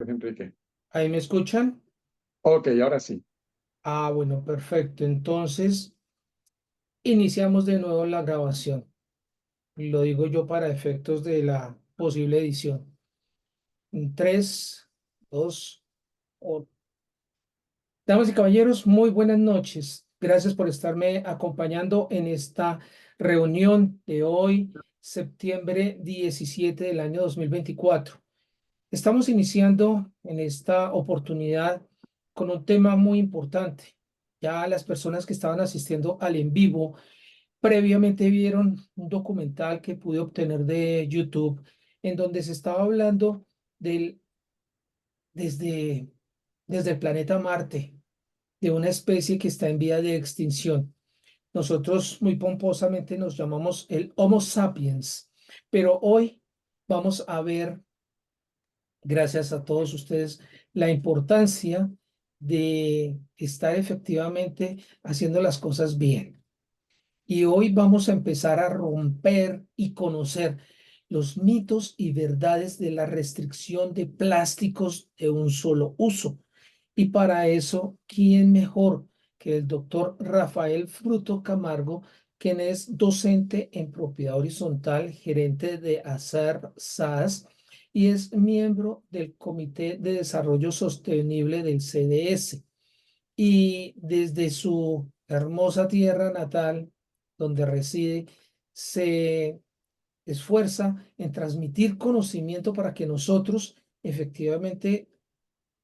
Enrique. ¿Ahí me escuchan? Ok, ahora sí. Bueno, perfecto. Entonces, iniciamos de nuevo la grabación. Lo digo yo para efectos de la posible edición. En 3, 2, 1. Damas y caballeros, muy buenas noches. Gracias por estarme acompañando en esta reunión de hoy, septiembre 17 del año 2024. Estamos iniciando en esta oportunidad con un tema muy importante. Ya las personas que estaban asistiendo al en vivo previamente vieron un documental que pude obtener de YouTube en donde se estaba hablando del, desde, desde el planeta Marte, de una especie que está en vía de extinción. Nosotros muy pomposamente nos llamamos el Homo sapiens, pero hoy vamos a ver, gracias a todos ustedes, la importancia de estar efectivamente haciendo las cosas bien. Y hoy vamos a empezar a romper y conocer los mitos y verdades de la restricción de plásticos de un solo uso. Y para eso, ¿quién mejor que el doctor Rafael Fruto Camargo, quien es docente en propiedad horizontal, gerente de ASAR SAS y es miembro del Comité de Desarrollo Sostenible del CDS? Y desde su hermosa tierra natal, donde reside, se esfuerza en transmitir conocimiento para que nosotros efectivamente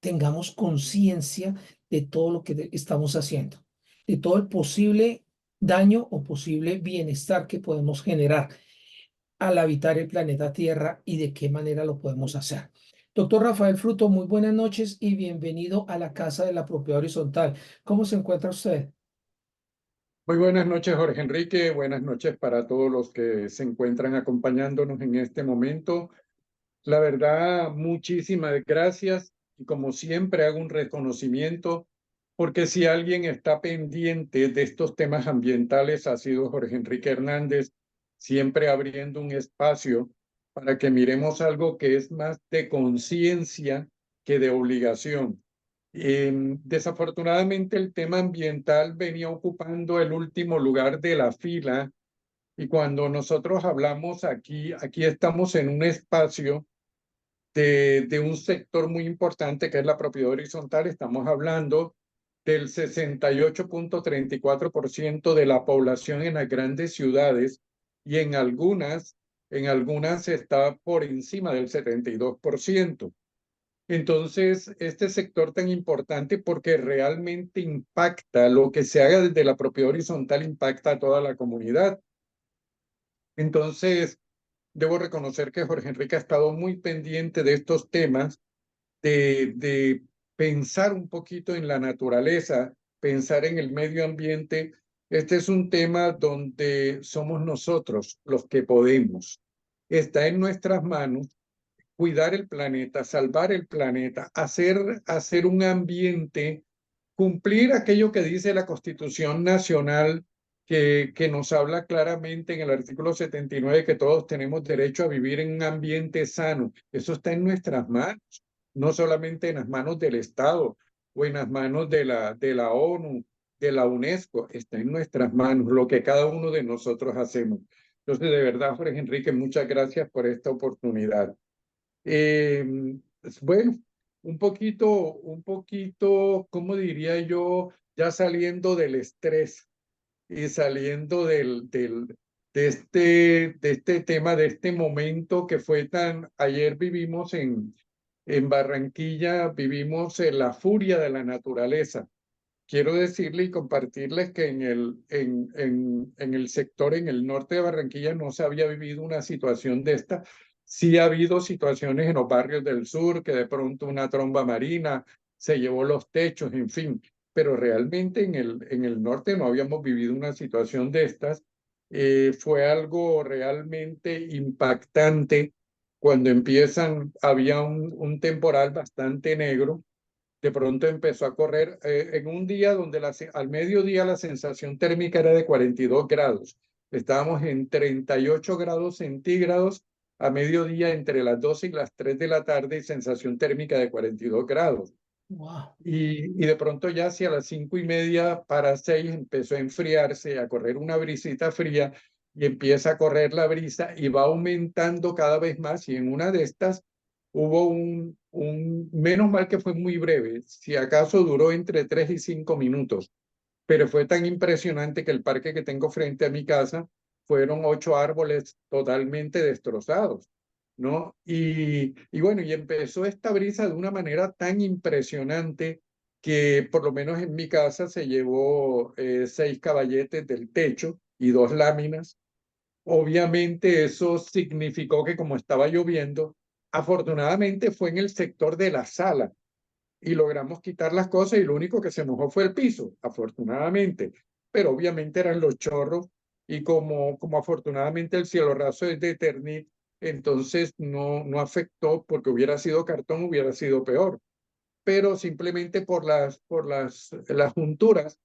tengamos conciencia de todo lo que estamos haciendo, de todo el posible daño o posible bienestar que podemos generar al habitar el planeta Tierra y de qué manera lo podemos hacer. Doctor Rafael Fruto, muy buenas noches y bienvenido a la Casa de la Propiedad Horizontal. ¿Cómo se encuentra usted? Muy buenas noches, Jorge Enrique. Buenas noches para todos los que se encuentran acompañándonos en este momento. La verdad, muchísimas gracias. Y como siempre, hago un reconocimiento, porque si alguien está pendiente de estos temas ambientales, ha sido Jorge Enrique Hernández, siempre abriendo un espacio para que miremos algo que es más de conciencia que de obligación. Desafortunadamente, el tema ambiental venía ocupando el último lugar de la fila y cuando nosotros hablamos aquí estamos en un espacio de un sector muy importante que es la propiedad horizontal. Estamos hablando del 68,34% de la población en las grandes ciudades y en algunas está por encima del 72%. Entonces, este sector tan importante porque realmente impacta, lo que se haga desde la propiedad horizontal impacta a toda la comunidad. Entonces, debo reconocer que Jorge Enrique ha estado muy pendiente de estos temas, de pensar un poquito en la naturaleza, pensar en el medio ambiente. Este es un tema donde somos nosotros los que podemos. Está en nuestras manos cuidar el planeta, salvar el planeta, hacer un ambiente, cumplir aquello que dice la Constitución Nacional, que nos habla claramente en el artículo 79 que todos tenemos derecho a vivir en un ambiente sano. Eso está en nuestras manos, no solamente en las manos del Estado o en las manos de la ONU, de la UNESCO, está en nuestras manos lo que cada uno de nosotros hacemos. Entonces, de verdad, Jorge Enrique, muchas gracias por esta oportunidad. Eh, bueno, un poquito, ¿cómo diría yo? Ya saliendo del estrés y saliendo de este tema, de este momento que fue ayer vivimos en Barranquilla, vivimos la furia de la naturaleza. Quiero decirle y compartirles que en el sector, en el norte de Barranquilla, no se había vivido una situación de esta. Sí ha habido situaciones en los barrios del sur, que de pronto una tromba marina se llevó los techos, en fin, pero realmente en el norte no habíamos vivido una situación de estas. Fue algo realmente impactante cuando había un temporal bastante negro. De pronto empezó a correr en un día donde al mediodía la sensación térmica era de 42 grados. Estábamos en 38 grados centígrados a mediodía entre las 12 y las 3 de la tarde, sensación térmica de 42 grados. Wow. Y de pronto ya hacia las 5:30 para 6 empezó a enfriarse, a correr una brisita fría y empieza a correr la brisa y va aumentando cada vez más. Y en una de estas hubo menos mal que fue muy breve, si acaso duró entre 3 y 5 minutos, pero fue tan impresionante que el parque que tengo frente a mi casa fueron 8 árboles totalmente destrozados, ¿no? Y bueno, y empezó esta brisa de una manera tan impresionante que por lo menos en mi casa se llevó 6 caballetes del techo y 2 láminas. Obviamente eso significó que como estaba lloviendo, afortunadamente fue en el sector de la sala y logramos quitar las cosas y lo único que se mojó fue el piso, afortunadamente. Pero obviamente eran los chorros y como afortunadamente el cielo raso es de Eternit, entonces no afectó porque hubiera sido cartón, hubiera sido peor. Pero simplemente las junturas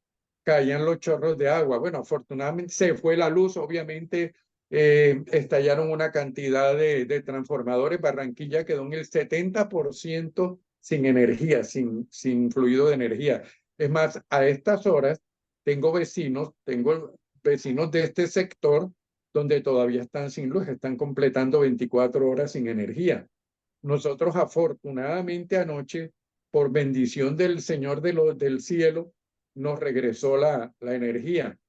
caían los chorros de agua. Bueno, afortunadamente se fue la luz, obviamente estallaron una cantidad de transformadores. Barranquilla quedó en el 70% sin energía, sin fluido de energía. Es más, a estas horas tengo vecinos de este sector donde todavía están sin luz, están completando 24 horas sin energía. Nosotros afortunadamente anoche, por bendición del Señor del cielo, nos regresó la energía,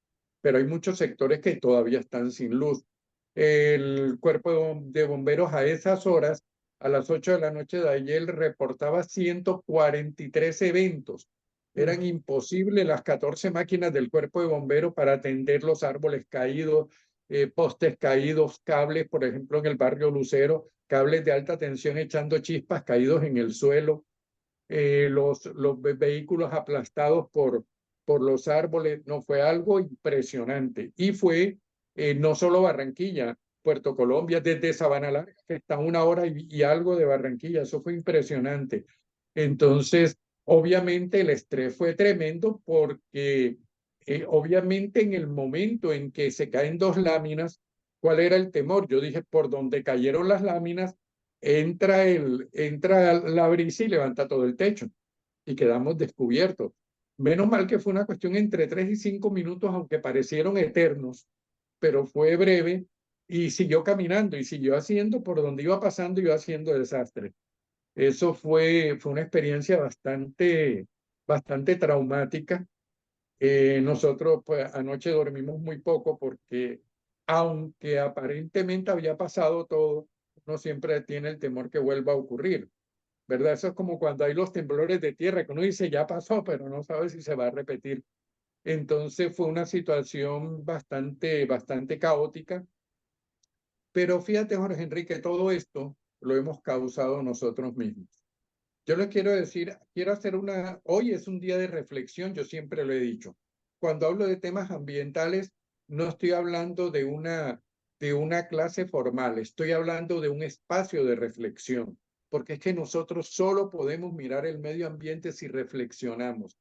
pero hay muchos sectores que todavía están sin luz. El cuerpo de bomberos a esas horas, a las 8 de la noche de ayer, reportaba 143 eventos. Eran imposibles las 14 máquinas del cuerpo de bomberos para atender los árboles caídos, postes caídos, cables, por ejemplo, en el barrio Lucero, cables de alta tensión echando chispas caídos en el suelo, los vehículos aplastados por los árboles. No, fue algo impresionante. Y fue no solo Barranquilla, Puerto Colombia, desde Sabana Larga, que está a 1 hora y algo de Barranquilla. Eso fue impresionante. Entonces, obviamente el estrés fue tremendo porque obviamente en el momento en que se caen 2 láminas, ¿cuál era el temor? Yo dije, por donde cayeron las láminas, entra la brisa y levanta todo el techo y quedamos descubiertos. Menos mal que fue una cuestión entre 3 y 5 minutos, aunque parecieron eternos, pero fue breve y siguió caminando y siguió haciendo por donde iba pasando, iba haciendo desastre. Eso fue una experiencia bastante traumática. Nosotros pues anoche dormimos muy poco porque aunque aparentemente había pasado todo, uno siempre tiene el temor que vuelva a ocurrir, ¿verdad? Eso es como cuando hay los temblores de tierra, que uno dice ya pasó, pero no sabe si se va a repetir. Entonces fue una situación bastante caótica. Pero fíjate, Jorge Enrique, todo esto lo hemos causado nosotros mismos. Yo les quiero decir, hoy es un día de reflexión, yo siempre lo he dicho. Cuando hablo de temas ambientales, no estoy hablando de una clase formal, estoy hablando de un espacio de reflexión, porque es que nosotros solo podemos mirar el medio ambiente si reflexionamos.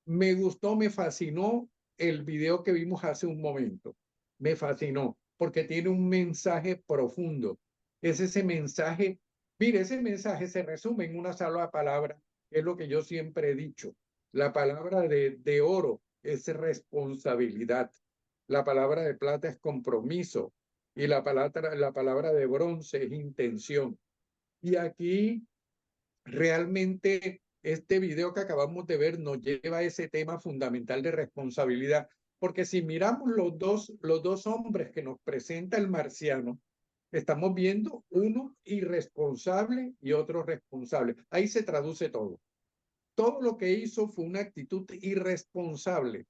Me gustó, me fascinó el video que vimos hace un momento. Me fascinó porque tiene un mensaje profundo. Es ese mensaje, mire, ese mensaje se resume en una sola palabra, que es lo que yo siempre he dicho. La palabra de oro es responsabilidad. La palabra de plata es compromiso. Y la palabra de bronce es intención. Y aquí realmente este video que acabamos de ver nos lleva a ese tema fundamental de responsabilidad, porque si miramos los dos hombres que nos presenta el marciano, estamos viendo uno irresponsable y otro responsable. Ahí se traduce todo. Todo lo que hizo fue una actitud irresponsable.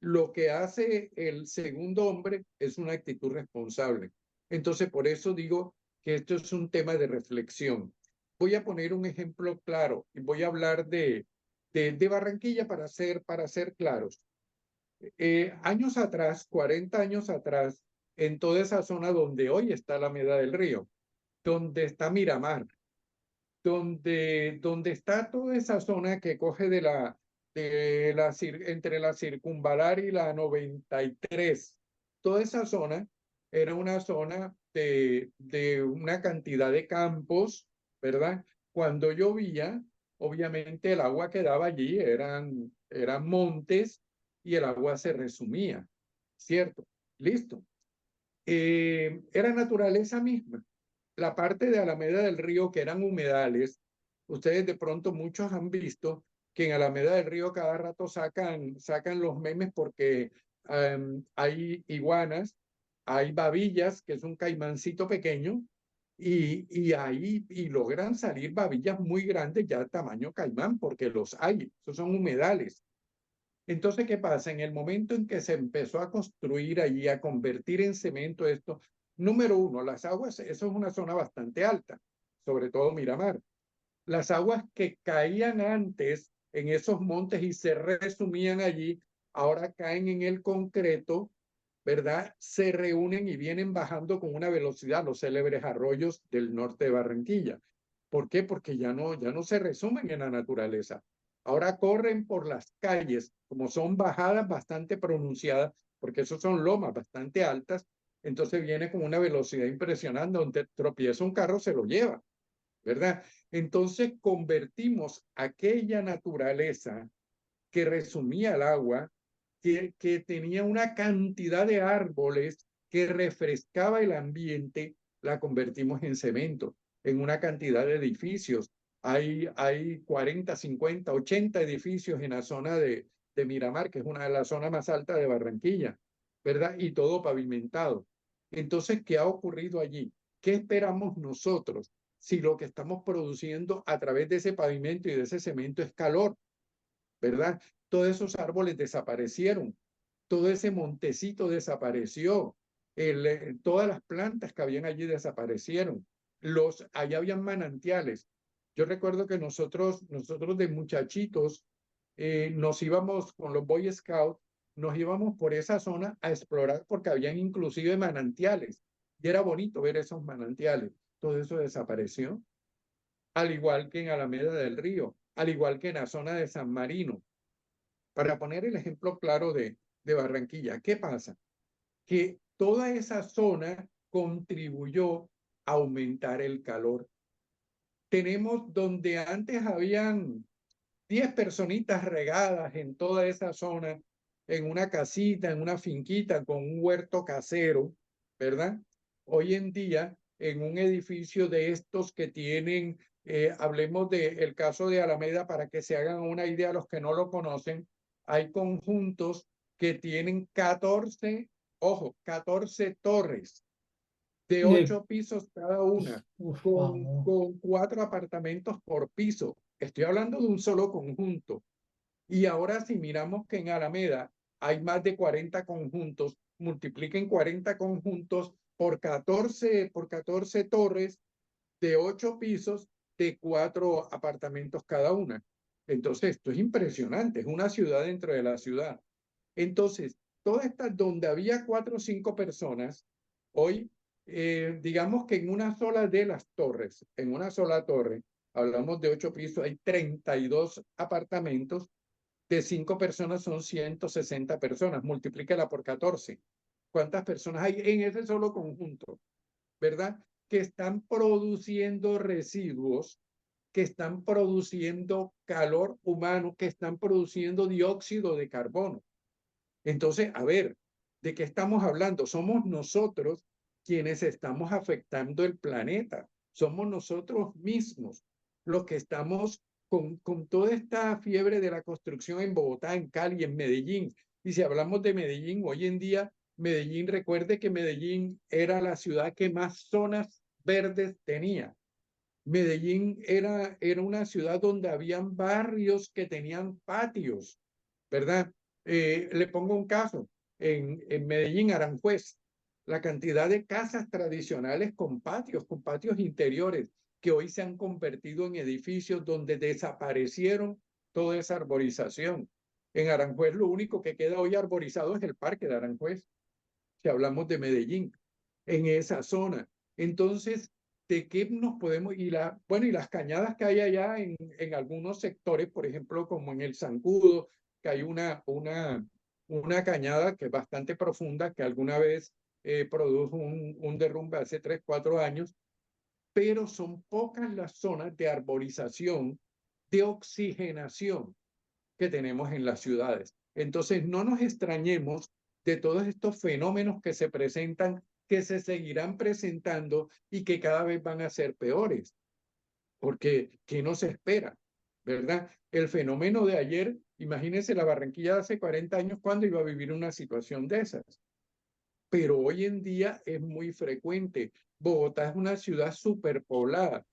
Lo que hace el segundo hombre es una actitud responsable. Entonces, por eso digo que esto es un tema de reflexión. Voy a poner un ejemplo claro y voy a hablar de Barranquilla para ser claros. Años atrás, 40 años atrás, en toda esa zona donde hoy está la Alameda del Río, donde está Miramar, donde está toda esa zona que coge entre la Circunvalar y la 93. Toda esa zona era una zona de una cantidad de campos, ¿verdad? Cuando llovía, obviamente el agua quedaba allí, eran montes y el agua se resumía, ¿cierto? Listo. Era naturaleza misma. La parte de Alameda del Río que eran humedales, ustedes de pronto muchos han visto que en Alameda del Río cada rato sacan los memes porque hay iguanas, hay babillas, que es un caimancito pequeño, y logran salir babillas muy grandes ya tamaño caimán, porque los hay, esos son humedales. Entonces, ¿qué pasa? En el momento en que se empezó a construir allí, a convertir en cemento esto, número uno, las aguas, eso es una zona bastante alta, sobre todo Miramar. Las aguas que caían antes en esos montes y se resumían allí, ahora caen en el concreto, ¿verdad? Se reúnen y vienen bajando con una velocidad los célebres arroyos del norte de Barranquilla. ¿Por qué? Porque ya no se resumen en la naturaleza. Ahora corren por las calles, como son bajadas bastante pronunciadas, porque esos son lomas bastante altas, entonces viene con una velocidad impresionante, donde tropieza un carro, se lo lleva, ¿verdad? Entonces convertimos aquella naturaleza que resumía el agua, que tenía una cantidad de árboles que refrescaba el ambiente, la convertimos en cemento, en una cantidad de edificios. Hay 40, 50, 80 edificios en la zona de Miramar, que es una de las zonas más altas de Barranquilla, ¿verdad? Y todo pavimentado. Entonces, ¿qué ha ocurrido allí? ¿Qué esperamos nosotros si lo que estamos produciendo a través de ese pavimento y de ese cemento es calor? ¿Verdad? Todos esos árboles desaparecieron, todo ese montecito desapareció, todas las plantas que habían allí desaparecieron, allá habían manantiales. Yo recuerdo que nosotros de muchachitos nos íbamos con los Boy Scouts, nos íbamos por esa zona a explorar porque habían inclusive manantiales y era bonito ver esos manantiales. Todo eso desapareció, al igual que en Alameda del Río, al igual que en la zona de San Marino. Para poner el ejemplo claro de Barranquilla, ¿qué pasa? Que toda esa zona contribuyó a aumentar el calor. Tenemos donde antes habían 10 personitas regadas en toda esa zona, en una casita, en una finquita con un huerto casero, ¿verdad? Hoy en día, en un edificio de estos que tienen, hablemos del caso de Alameda para que se hagan una idea los que no lo conocen, hay conjuntos que tienen 14, ojo, 14 torres de De, 8 pisos cada una, por con, favor. con 4 apartamentos por piso. Estoy hablando de un solo conjunto. Y ahora si miramos que en Alameda hay más de 40 conjuntos, multipliquen 40 conjuntos por 14 torres de 8 pisos de 4 apartamentos cada una. Entonces, esto es impresionante, es una ciudad dentro de la ciudad. Entonces, todas estas donde había 4 o 5 personas, hoy, digamos que en una sola de las torres, en una sola torre, hablamos de 8 pisos, hay 32 apartamentos, de 5 personas son 160 personas, multiplícala por 14. ¿Cuántas personas hay en ese solo conjunto? ¿Verdad? Que están produciendo residuos, que están produciendo calor humano, que están produciendo dióxido de carbono. Entonces, a ver, ¿de qué estamos hablando? Somos nosotros quienes estamos afectando el planeta. Somos nosotros mismos los que estamos con toda esta fiebre de la construcción en Bogotá, en Cali, en Medellín. Y si hablamos de Medellín, hoy en día, Medellín, recuerde que Medellín era la ciudad que más zonas verdes tenía. Medellín era una ciudad donde habían barrios que tenían patios, ¿verdad? Le pongo un caso, en Medellín, Aranjuez, la cantidad de casas tradicionales con patios interiores, que hoy se han convertido en edificios donde desaparecieron toda esa arborización. En Aranjuez lo único que queda hoy arborizado es el parque de Aranjuez, si hablamos de Medellín, en esa zona. Entonces, ¿de qué nos podemos bueno, y las cañadas que hay allá en algunos sectores, por ejemplo, como en el Zancudo, que hay una cañada que es bastante profunda, que alguna vez produjo un derrumbe hace 3, 4 años, pero son pocas las zonas de arborización, de oxigenación que tenemos en las ciudades. Entonces, no nos extrañemos de todos estos fenómenos que se presentan, que se seguirán presentando y que cada vez van a ser peores, porque ¿qué nos espera? ¿Verdad? El fenómeno de ayer, imagínense la Barranquilla de hace 40 años cuando iba a vivir una situación de esas. Pero hoy en día es muy frecuente. Bogotá es una ciudad superpoblada,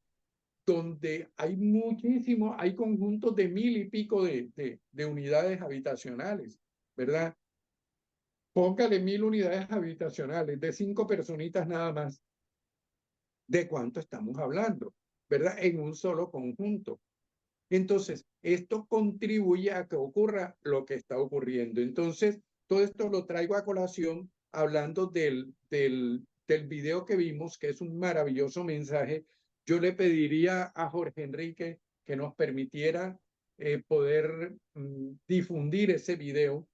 donde hay muchísimos, hay conjuntos de 1000 y pico de unidades habitacionales, ¿verdad? Póngale 1000 unidades habitacionales de 5 personitas nada más. ¿De cuánto estamos hablando? ¿Verdad? En un solo conjunto. Entonces, esto contribuye a que ocurra lo que está ocurriendo. Entonces, todo esto lo traigo a colación hablando del video que vimos, que es un maravilloso mensaje. Yo le pediría a Jorge Enrique que nos permitiera poder difundir ese video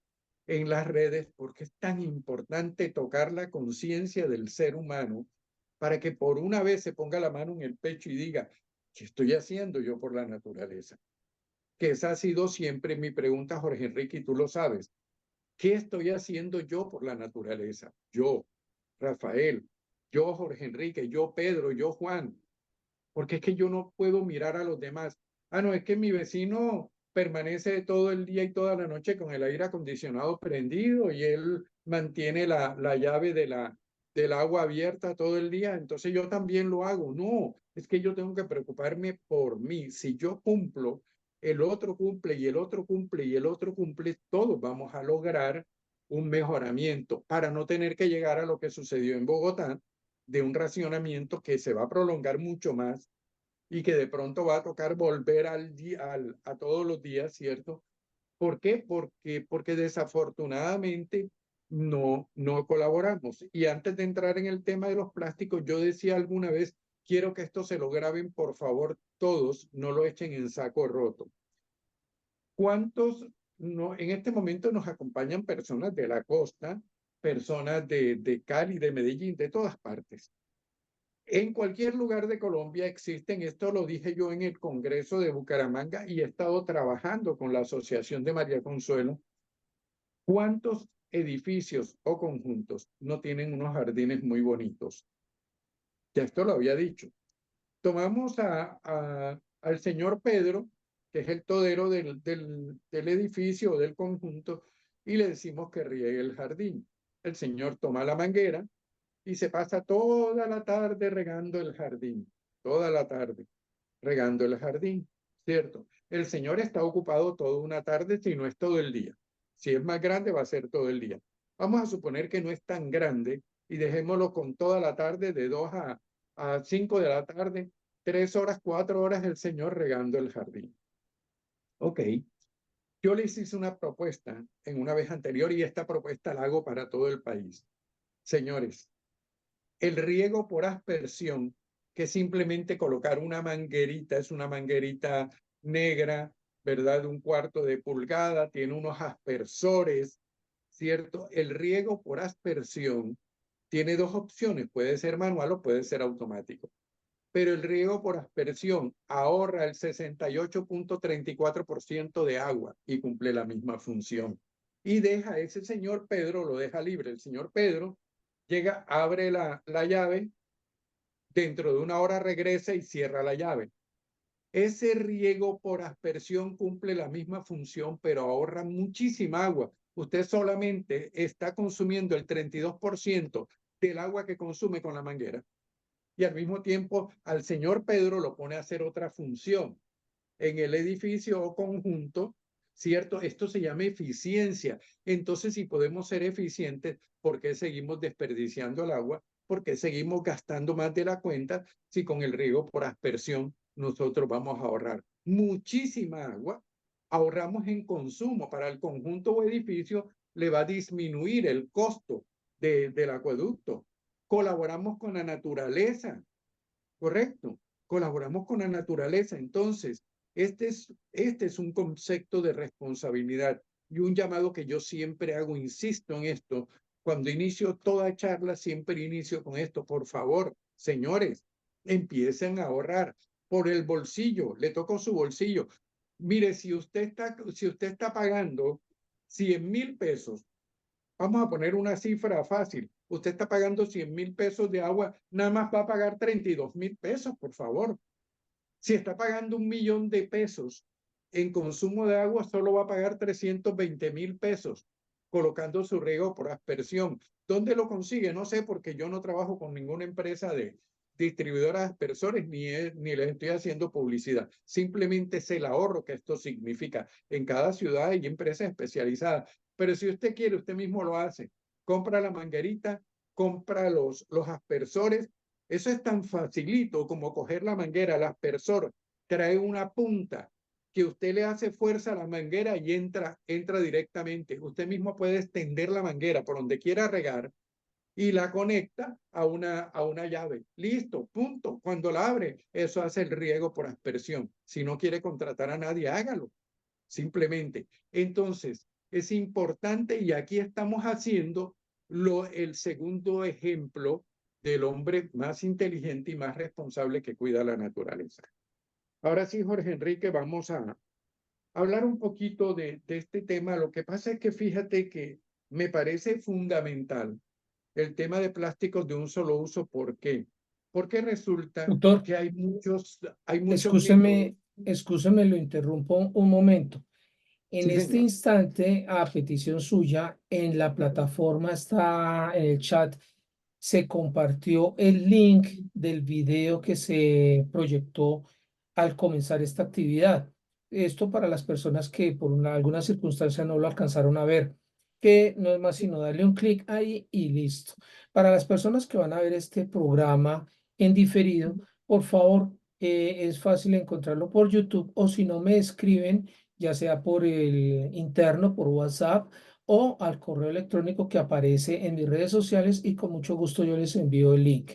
en las redes, porque es tan importante tocar la conciencia del ser humano para que por una vez se ponga la mano en el pecho y diga, ¿qué estoy haciendo yo por la naturaleza? Que esa ha sido siempre mi pregunta, Jorge Enrique, y tú lo sabes. ¿Qué estoy haciendo yo por la naturaleza? Yo, Rafael, yo, Jorge Enrique, yo, Pedro, yo, Juan. Porque es que yo no puedo mirar a los demás. Ah, no, es que mi vecino permanece todo el día y toda la noche con el aire acondicionado prendido y él mantiene la llave del agua abierta todo el día, entonces yo también lo hago. No, es que yo tengo que preocuparme por mí. Si yo cumplo, el otro cumple y el otro cumple y el otro cumple, todos vamos a lograr un mejoramiento para no tener que llegar a lo que sucedió en Bogotá, de un racionamiento que se va a prolongar mucho más y que de pronto va a tocar volver a todos los días, ¿cierto? ¿Por qué? Porque desafortunadamente no colaboramos. Y antes de entrar en el tema de los plásticos, yo decía alguna vez, quiero que esto se lo graben, por favor, todos, no lo echen en saco roto. ¿Cuántos no, en este momento nos acompañan personas de la costa, personas de Cali, de Medellín, de todas partes? En cualquier lugar de Colombia existen, esto lo dije yo en el Congreso de Bucaramanga y he estado trabajando con la Asociación de María Consuelo. ¿Cuántos edificios o conjuntos no tienen unos jardines muy bonitos? Ya esto lo había dicho. Tomamos al señor Pedro, que es el todero del edificio o del conjunto, y le decimos que riegue el jardín. El señor toma la manguera y se pasa toda la tarde regando el jardín, toda la tarde regando el jardín, ¿cierto? El señor está ocupado toda una tarde, si no es todo el día. Si es más grande, va a ser todo el día. Vamos a suponer que no es tan grande y dejémoslo con toda la tarde, de 2 a 5 de la tarde, 3 horas, 4 horas el señor regando el jardín. Ok, yo les hice una propuesta en una vez anterior y esta propuesta la hago para todo el país. Señores, el riego por aspersión, que simplemente colocar una manguerita, es una manguerita negra, ¿verdad? De 1/4 de pulgada, tiene unos aspersores, ¿cierto? El riego por aspersión tiene dos opciones, puede ser manual o puede ser automático. Pero el riego por aspersión ahorra el 68.34% de agua y cumple la misma función. Y deja ese señor Pedro, lo deja libre. El señor Pedro llega, abre la llave, dentro de 1 hora regresa y cierra la llave. Ese riego por aspersión cumple la misma función, pero ahorra muchísima agua. Usted solamente está consumiendo el 32% del agua que consume con la manguera. Y al mismo tiempo al señor Pedro lo pone a hacer otra función en el edificio o conjunto, ¿cierto? Esto se llama eficiencia. Entonces, si podemos ser eficientes, ¿por qué seguimos desperdiciando el agua? ¿Por qué seguimos gastando más de la cuenta si con el riego por aspersión nosotros vamos a ahorrar muchísima agua? Ahorramos en consumo para el conjunto o edificio, le va a disminuir el costo del acueducto. Colaboramos con la naturaleza, ¿correcto? Colaboramos con la naturaleza. Entonces, este es un concepto de responsabilidad y un llamado que yo siempre hago, insisto en esto, Cuando inicio toda charla, siempre inicio con esto. Por favor, señores, empiecen a ahorrar por el bolsillo, le toco su bolsillo. Mire, si usted está pagando 100.000 pesos, vamos a poner una cifra fácil, usted está pagando 100.000 pesos de agua, nada más va a pagar 32.000 pesos, por favor. Si está pagando 1.000.000 de pesos en consumo de agua, solo va a pagar 320.000 pesos colocando su riego por aspersión. ¿Dónde lo consigue? No sé, porque yo no trabajo con ninguna empresa de distribuidoras de aspersores ni les estoy haciendo publicidad. Simplemente sé el ahorro que esto significa. En cada ciudad hay empresas especializadas. Pero si usted quiere, usted mismo lo hace. Compra la manguerita, compra los aspersores. Eso es tan facilito como coger la manguera, el aspersor, trae una punta que usted le hace fuerza a la manguera y entra directamente. Usted mismo puede extender la manguera por donde quiera regar y la conecta a una llave. Listo, punto. Cuando la abre, eso hace el riego por aspersión. Si no quiere contratar a nadie, hágalo. Simplemente. Entonces, es importante y aquí estamos haciendo el segundo ejemplo del hombre más inteligente y más responsable que cuida la naturaleza. Ahora sí, Jorge Enrique, vamos a hablar un poquito de este tema. Lo que pasa es que fíjate que me parece fundamental el tema de plásticos de un solo uso. ¿Por qué? Porque resulta Doctor, que hay muchos mitos. excúseme, lo interrumpo un momento. En Sí, este señor. instante, a petición suya, en la plataforma está en el chat, se compartió el link del video que se proyectó al comenzar esta actividad. Esto para las personas que por alguna circunstancia no lo alcanzaron a ver, que no es más sino darle un clic ahí y listo. Para las personas que van a ver este programa en diferido, por favor, es fácil encontrarlo por YouTube o si no me escriben ya sea por el interno, por WhatsApp o al correo electrónico que aparece en mis redes sociales y con mucho gusto yo les envío el link.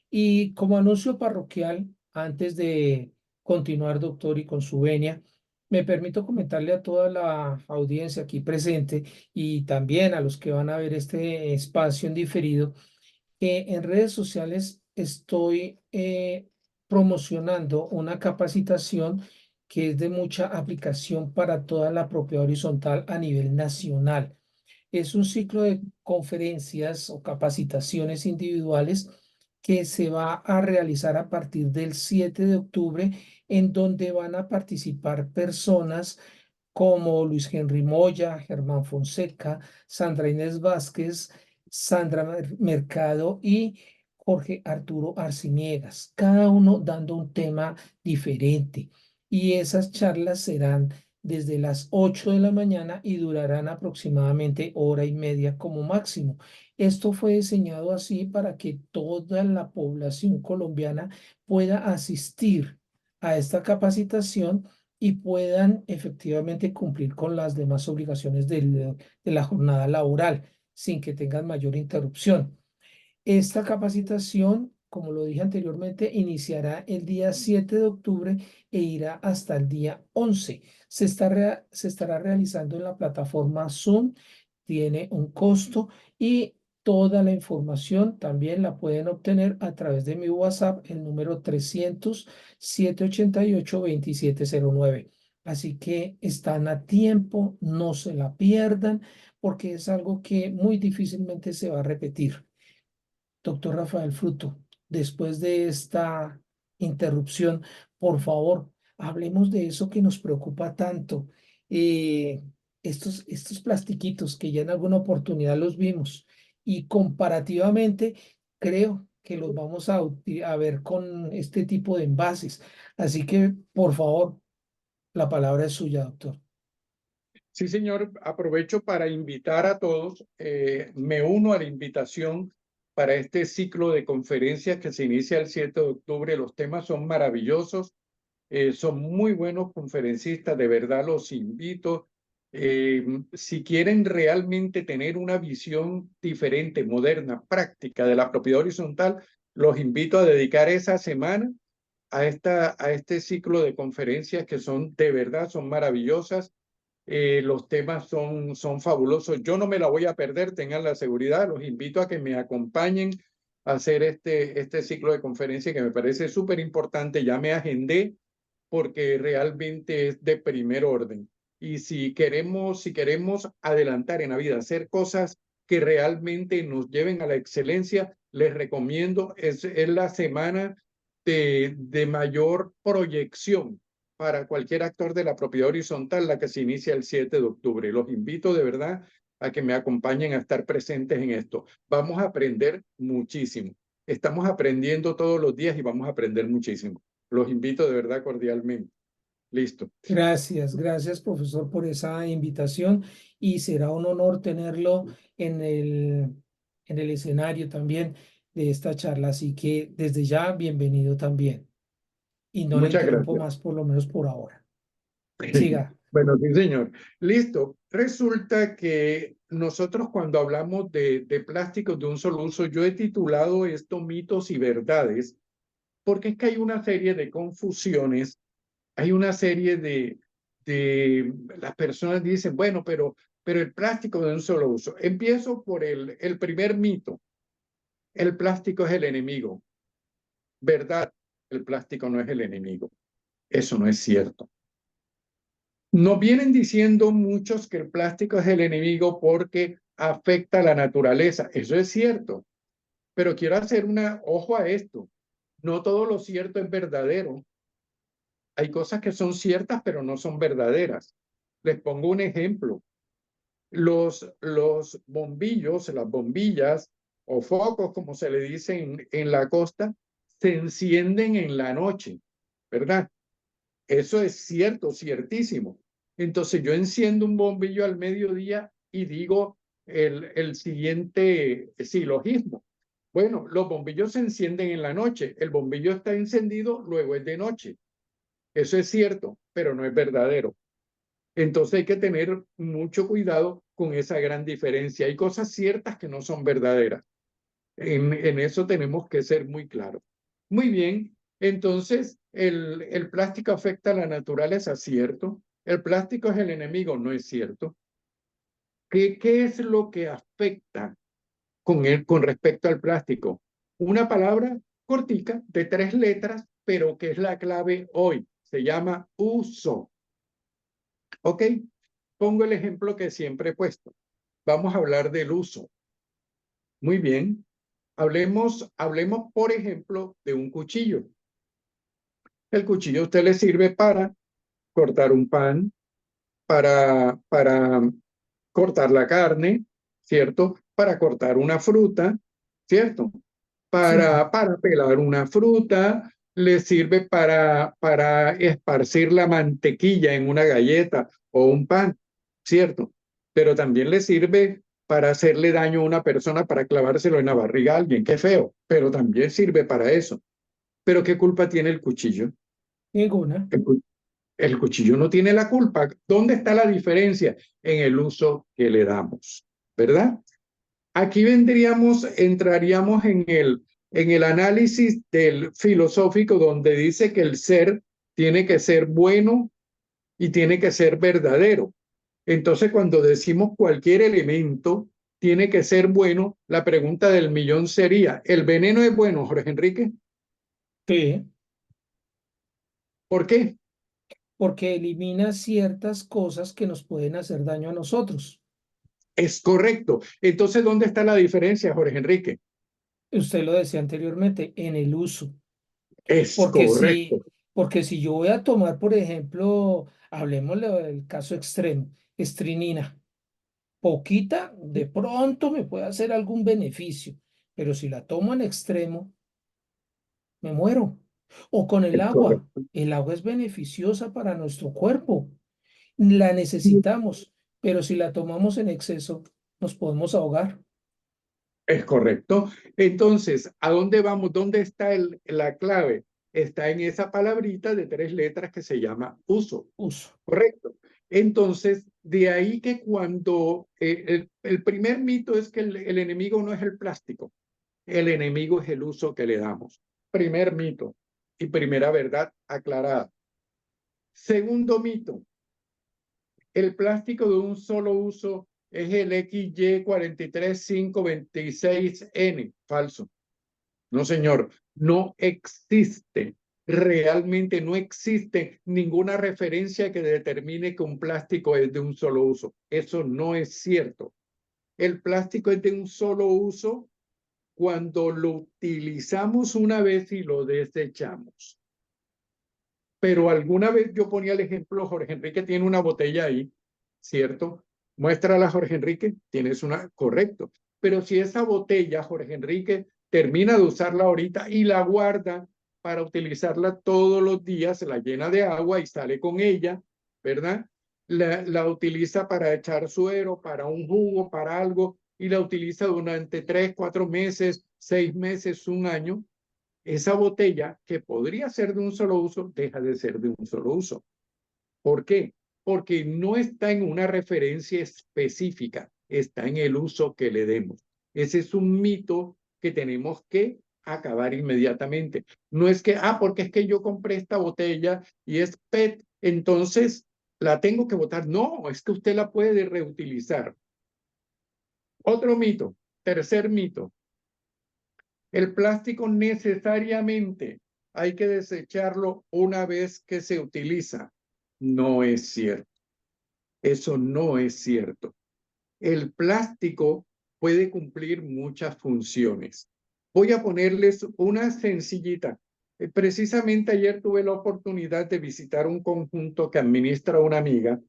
Y como anuncio parroquial, antes de continuar, doctor, y con su venia, me permito comentarle a toda la audiencia aquí presente y también a los que van a ver este espacio en diferido, que en redes sociales estoy promocionando una capacitación que es de mucha aplicación para toda la propiedad horizontal a nivel nacional. Es un ciclo de conferencias o capacitaciones individuales que se va a realizar a partir del 7 de octubre, en donde van a participar personas como Luis Henry Moya, Germán Fonseca, Sandra Inés Vázquez, Sandra Mercado y Jorge Arturo Arciniegas, cada uno dando un tema diferente. Y esas charlas serán desde las 8 de la mañana y durarán aproximadamente hora y media como máximo. Esto fue diseñado así para que toda la población colombiana pueda asistir a esta capacitación y puedan efectivamente cumplir con las demás obligaciones de la jornada laboral sin que tengan mayor interrupción. Esta capacitación, como lo dije anteriormente, iniciará el día 7 de octubre e irá hasta el día 11. Se estará realizando en la plataforma Zoom, tiene un costo y toda la información también la pueden obtener a través de mi WhatsApp, el número 300-788-2709. Así que están a tiempo, no se la pierdan, porque es algo que muy difícilmente se va a repetir. Doctor Rafael Fruto, después de esta interrupción, por favor, hablemos de eso que nos preocupa tanto. eh, estos plastiquitos que ya en alguna oportunidad los vimos y comparativamente creo que los vamos a ver con este tipo de envases. Así que, por favor, la palabra es suya, doctor. Sí, señor, aprovecho para invitar a todos, me uno a la invitación para este ciclo de conferencias que se inicia el 7 de octubre. Los temas son maravillosos, son muy buenos conferencistas, de verdad los invito. Si quieren realmente tener una visión diferente, moderna, práctica de la propiedad horizontal, los invito a dedicar esa semana a este ciclo de conferencias que son de verdad, son maravillosas. Los temas son fabulosos. Yo no me la voy a perder, tengan la seguridad. Los invito a que me acompañen a hacer este ciclo de conferencia que me parece súper importante. Ya me agendé porque realmente es de primer orden. Y si queremos adelantar en la vida, hacer cosas que realmente nos lleven a la excelencia, les recomiendo, es la semana de mayor proyección para cualquier actor de la propiedad horizontal, la que se inicia el 7 de octubre. Los invito de verdad a que me acompañen a estar presentes en esto. Vamos a aprender muchísimo. Estamos aprendiendo todos los días y vamos a aprender muchísimo. Los invito de verdad cordialmente. Listo. Gracias, profesor, por esa invitación y será un honor tenerlo en el escenario también de esta charla. Así que desde ya, bienvenido también. Y no le Muchas interrumpo gracias. más, por lo menos por ahora. Siga. Bueno, sí, señor. Listo. Resulta que nosotros cuando hablamos de plásticos de un solo uso, yo he titulado esto mitos y verdades, porque es que hay una serie de confusiones, hay una serie de las personas dicen, bueno, pero el plástico de un solo uso. Empiezo por el primer mito. El plástico es el enemigo. ¿Verdad? El plástico no es el enemigo. Eso no es cierto. Nos vienen diciendo muchos que el plástico es el enemigo porque afecta a la naturaleza. Eso es cierto, pero quiero hacer ojo a esto. No todo lo cierto es verdadero. Hay cosas que son ciertas, pero no son verdaderas. Les pongo un ejemplo. Los bombillos, las bombillas o focos, como se le dice en la costa, se encienden en la noche, ¿verdad? Eso es cierto, ciertísimo. Entonces yo enciendo un bombillo al mediodía y digo el siguiente silogismo. Bueno, los bombillos se encienden en la noche. El bombillo está encendido, luego es de noche. Eso es cierto, pero no es verdadero. Entonces hay que tener mucho cuidado con esa gran diferencia. Hay cosas ciertas que no son verdaderas. En eso tenemos que ser muy claros. Muy bien, entonces el plástico afecta a la naturaleza, ¿cierto? El plástico es el enemigo, no es cierto. ¿Qué es lo que afecta con respecto al plástico? Una palabra cortica de 3 letras, pero que es la clave hoy. Se llama uso. ¿Ok? Pongo el ejemplo que siempre he puesto. Vamos a hablar del uso. Muy bien. Hablemos, por ejemplo, de un cuchillo. El cuchillo a usted le sirve para cortar un pan, para cortar la carne, ¿cierto? Para cortar una fruta, ¿cierto? Sí, Para pelar una fruta, le sirve para esparcir la mantequilla en una galleta o un pan, ¿cierto? Pero también le sirve para hacerle daño a una persona, para clavárselo en la barriga a alguien, qué feo, pero también sirve para eso. Pero ¿qué culpa tiene el cuchillo? ninguna. El, cu- el cuchillo no tiene la culpa. ¿Dónde está la diferencia? En el uso que le damos, ¿verdad? Aquí entraríamos en el análisis del filosófico donde dice que el ser tiene que ser bueno y tiene que ser verdadero. Entonces, cuando decimos cualquier elemento tiene que ser bueno, la pregunta del millón sería, ¿el veneno es bueno, Jorge Enrique? Sí, ¿Por qué? porque elimina ciertas cosas que nos pueden hacer daño a nosotros. Es correcto. Entonces, ¿dónde está la diferencia, Jorge Enrique? Usted lo decía anteriormente, en el uso. Es Porque correcto. si, porque si yo voy a tomar, por ejemplo, hablemos del caso extremo, estrinina, poquita, de pronto me puede hacer algún beneficio, pero si la tomo en extremo, me muero. O con Es correcto. el agua es beneficiosa para nuestro cuerpo, la necesitamos, pero si la tomamos en exceso, nos podemos ahogar. Es correcto. Entonces, ¿a dónde vamos? ¿Dónde está la clave? Está en esa palabrita de 3 letras que se llama uso. Uso. Correcto. Entonces, de ahí que cuando el primer mito es que el enemigo no es el plástico, el enemigo es el uso que le damos. Primer mito y primera verdad aclarada. Segundo mito, El plástico de un solo uso es el XY43526N. Falso. No, señor. No existe. Realmente no existe ninguna referencia que determine que un plástico es de un solo uso. Eso no es cierto. El plástico es de un solo uso cuando lo utilizamos una vez y lo desechamos. Pero alguna vez yo ponía el ejemplo, Jorge Enrique tiene una botella ahí, ¿cierto? Muéstrala, Jorge Enrique, tienes una, correcto. Pero si esa botella, Jorge Enrique, termina de usarla ahorita y la guarda para utilizarla todos los días, se la llena de agua y sale con ella, ¿verdad? La utiliza para echar suero, para un jugo, para algo, y la utiliza durante 3, 4 meses, 6 meses, un año. Esa botella, que podría ser de un solo uso, deja de ser de un solo uso. ¿Por qué? Porque no está en una referencia específica, está en el uso que le demos. Ese es un mito que tenemos que acabar inmediatamente. No es que, porque es que yo compré esta botella y es PET, entonces la tengo que botar. No, es que usted la puede reutilizar. Otro mito, tercer mito. El plástico necesariamente hay que desecharlo una vez que se utiliza. No es cierto. Eso no es cierto. El plástico puede cumplir muchas funciones. Voy a ponerles una sencillita. Precisamente ayer tuve la oportunidad de visitar un conjunto que administra una amiga,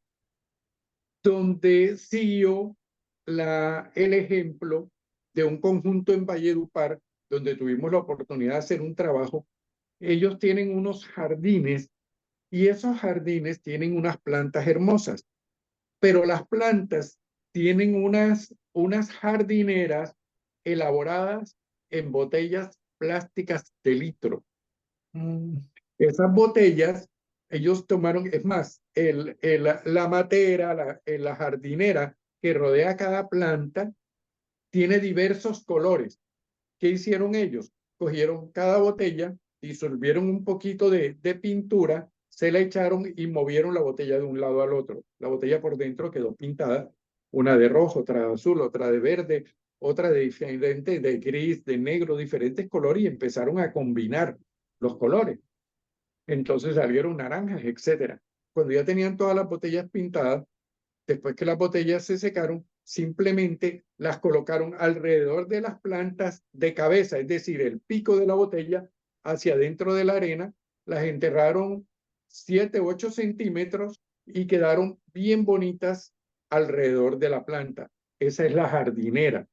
donde siguió el ejemplo de un conjunto en Valledupar, donde tuvimos la oportunidad de hacer un trabajo. Ellos tienen unos jardines y esos jardines tienen unas plantas hermosas, pero las plantas tienen unas jardineras elaboradas en botellas plásticas de litro. Esas botellas, ellos tomaron, es más, la matera, la jardinera que rodea cada planta, tiene diversos colores. ¿Qué hicieron ellos? Cogieron cada botella, disolvieron un poquito de pintura, se la echaron y movieron la botella de un lado al otro. La botella por dentro quedó pintada, una de rojo, otra de azul, otra de verde, otra de diferente, de gris, de negro, diferentes colores y empezaron a combinar los colores. Entonces salieron naranjas, etcétera. Cuando ya tenían todas las botellas pintadas, después que las botellas se secaron, simplemente las colocaron alrededor de las plantas de cabeza, es decir, el pico de la botella hacia adentro de la arena, las enterraron 7, 8 centímetros y quedaron bien bonitas alrededor de la planta. Esa es la jardinera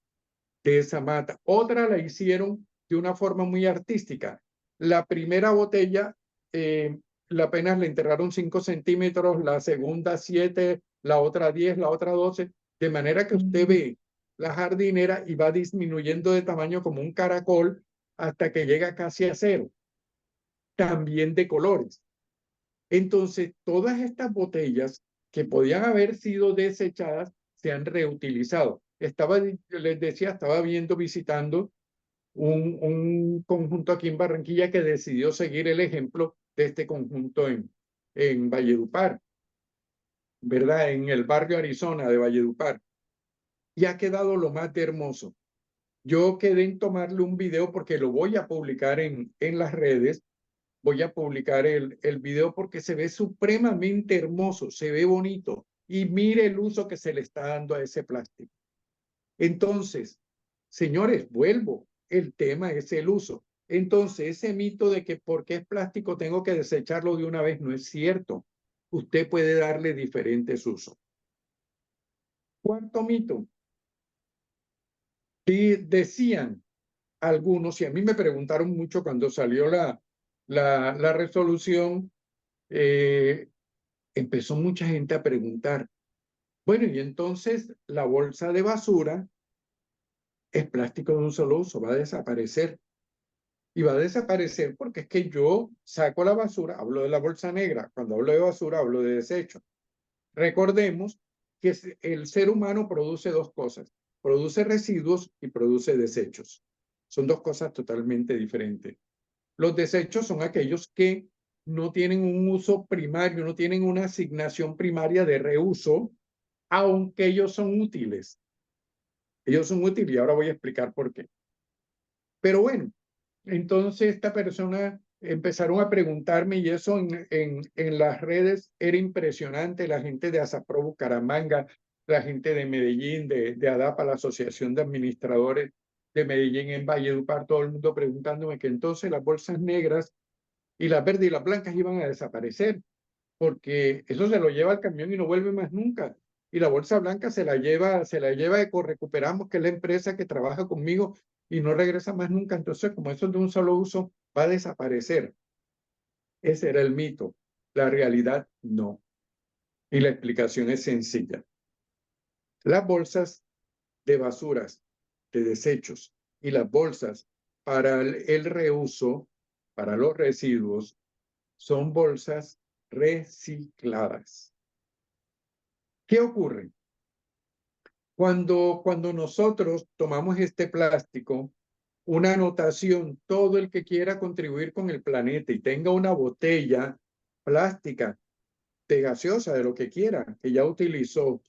de esa mata. Otra la hicieron de una forma muy artística. La primera botella, apenas le enterraron 5 centímetros, la segunda 7, la otra 10, la otra 12, de manera que usted ve la jardinera y va disminuyendo de tamaño como un caracol hasta que llega casi a cero, también de colores. Entonces, todas estas botellas que podían haber sido desechadas se han reutilizado. Les decía, estaba visitando un conjunto aquí en Barranquilla que decidió seguir el ejemplo de este conjunto en Valledupar, ¿verdad? En el barrio Arizona de Valledupar. Y ha quedado lo más de hermoso. Yo quedé en tomarle un video porque lo voy a publicar en las redes. Voy a publicar el video porque se ve supremamente hermoso, se ve bonito. Y mire el uso que se le está dando a ese plástico. Entonces, señores, vuelvo, el tema es el uso. Entonces, ese mito de que porque es plástico tengo que desecharlo de una vez no es cierto. Usted puede darle diferentes usos. Cuarto mito. Decían algunos, y a mí me preguntaron mucho cuando salió la resolución, empezó mucha gente a preguntar, bueno, y entonces la bolsa de basura es plástico de un solo uso, va a desaparecer. Y va a desaparecer porque es que yo saco la basura, hablo de la bolsa negra, cuando hablo de basura hablo de desecho. Recordemos que el ser humano produce dos cosas, produce residuos y produce desechos. Son dos cosas totalmente diferentes. Los desechos son aquellos que no tienen un uso primario, no tienen una asignación primaria de reuso, aunque ellos son útiles. Ellos son útiles y ahora voy a explicar por qué. Pero bueno, entonces esta persona empezaron a preguntarme y eso en las redes era impresionante. La gente de Asapro Bucaramanga, la gente de Medellín, de ADAPA, la Asociación de Administradores de Medellín en Valledupar, todo el mundo preguntándome que entonces las bolsas negras y las verdes y las blancas iban a desaparecer, porque eso se lo lleva al camión y no vuelve más nunca. Y la bolsa blanca se la lleva Ecorecuperamos, que es la empresa que trabaja conmigo y no regresa más nunca. Entonces, como eso es de un solo uso, va a desaparecer. Ese era el mito. La realidad, no. Y la explicación es sencilla. Las bolsas de basuras, de desechos y las bolsas para el reuso, para los residuos, son bolsas recicladas. ¿Qué ocurre? Cuando nosotros tomamos este plástico, una anotación, todo el que quiera contribuir con el planeta y tenga una botella plástica de gaseosa, de lo que quiera, que ya utilizó,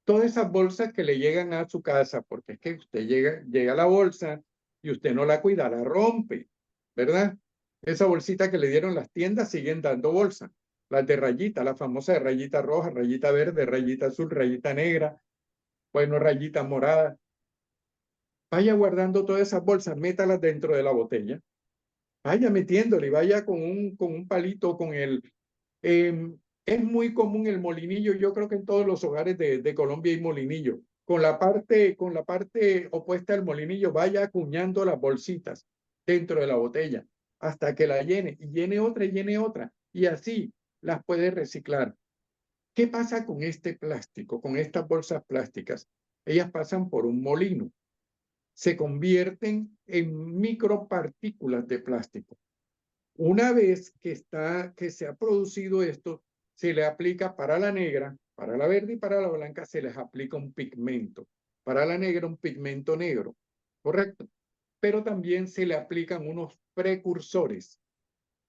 todas esas bolsas que le llegan a su casa, porque es que usted llega a la bolsa y usted no la cuida, la rompe, ¿verdad? Esa bolsita que le dieron las tiendas siguen dando bolsa. Las de rayita, la famosa de rayita roja, rayita verde, rayita azul, rayita negra, bueno, rayita morada. Vaya guardando todas esas bolsas, métalas dentro de la botella. Vaya metiéndole, vaya con un palito, con el... es muy común el molinillo, yo creo que en todos los hogares de Colombia hay molinillo. Con la parte opuesta del molinillo, vaya acuñando las bolsitas dentro de la botella hasta que la llene, y llene otra, y llene otra, y así las puede reciclar. ¿Qué pasa con este plástico, con estas bolsas plásticas? Ellas pasan por un molino, se convierten en micropartículas de plástico. Una vez que se ha producido esto, se le aplica para la negra, para la verde y para la blanca se les aplica un pigmento. Para la negra un pigmento negro, ¿correcto? Pero también se le aplican unos precursores.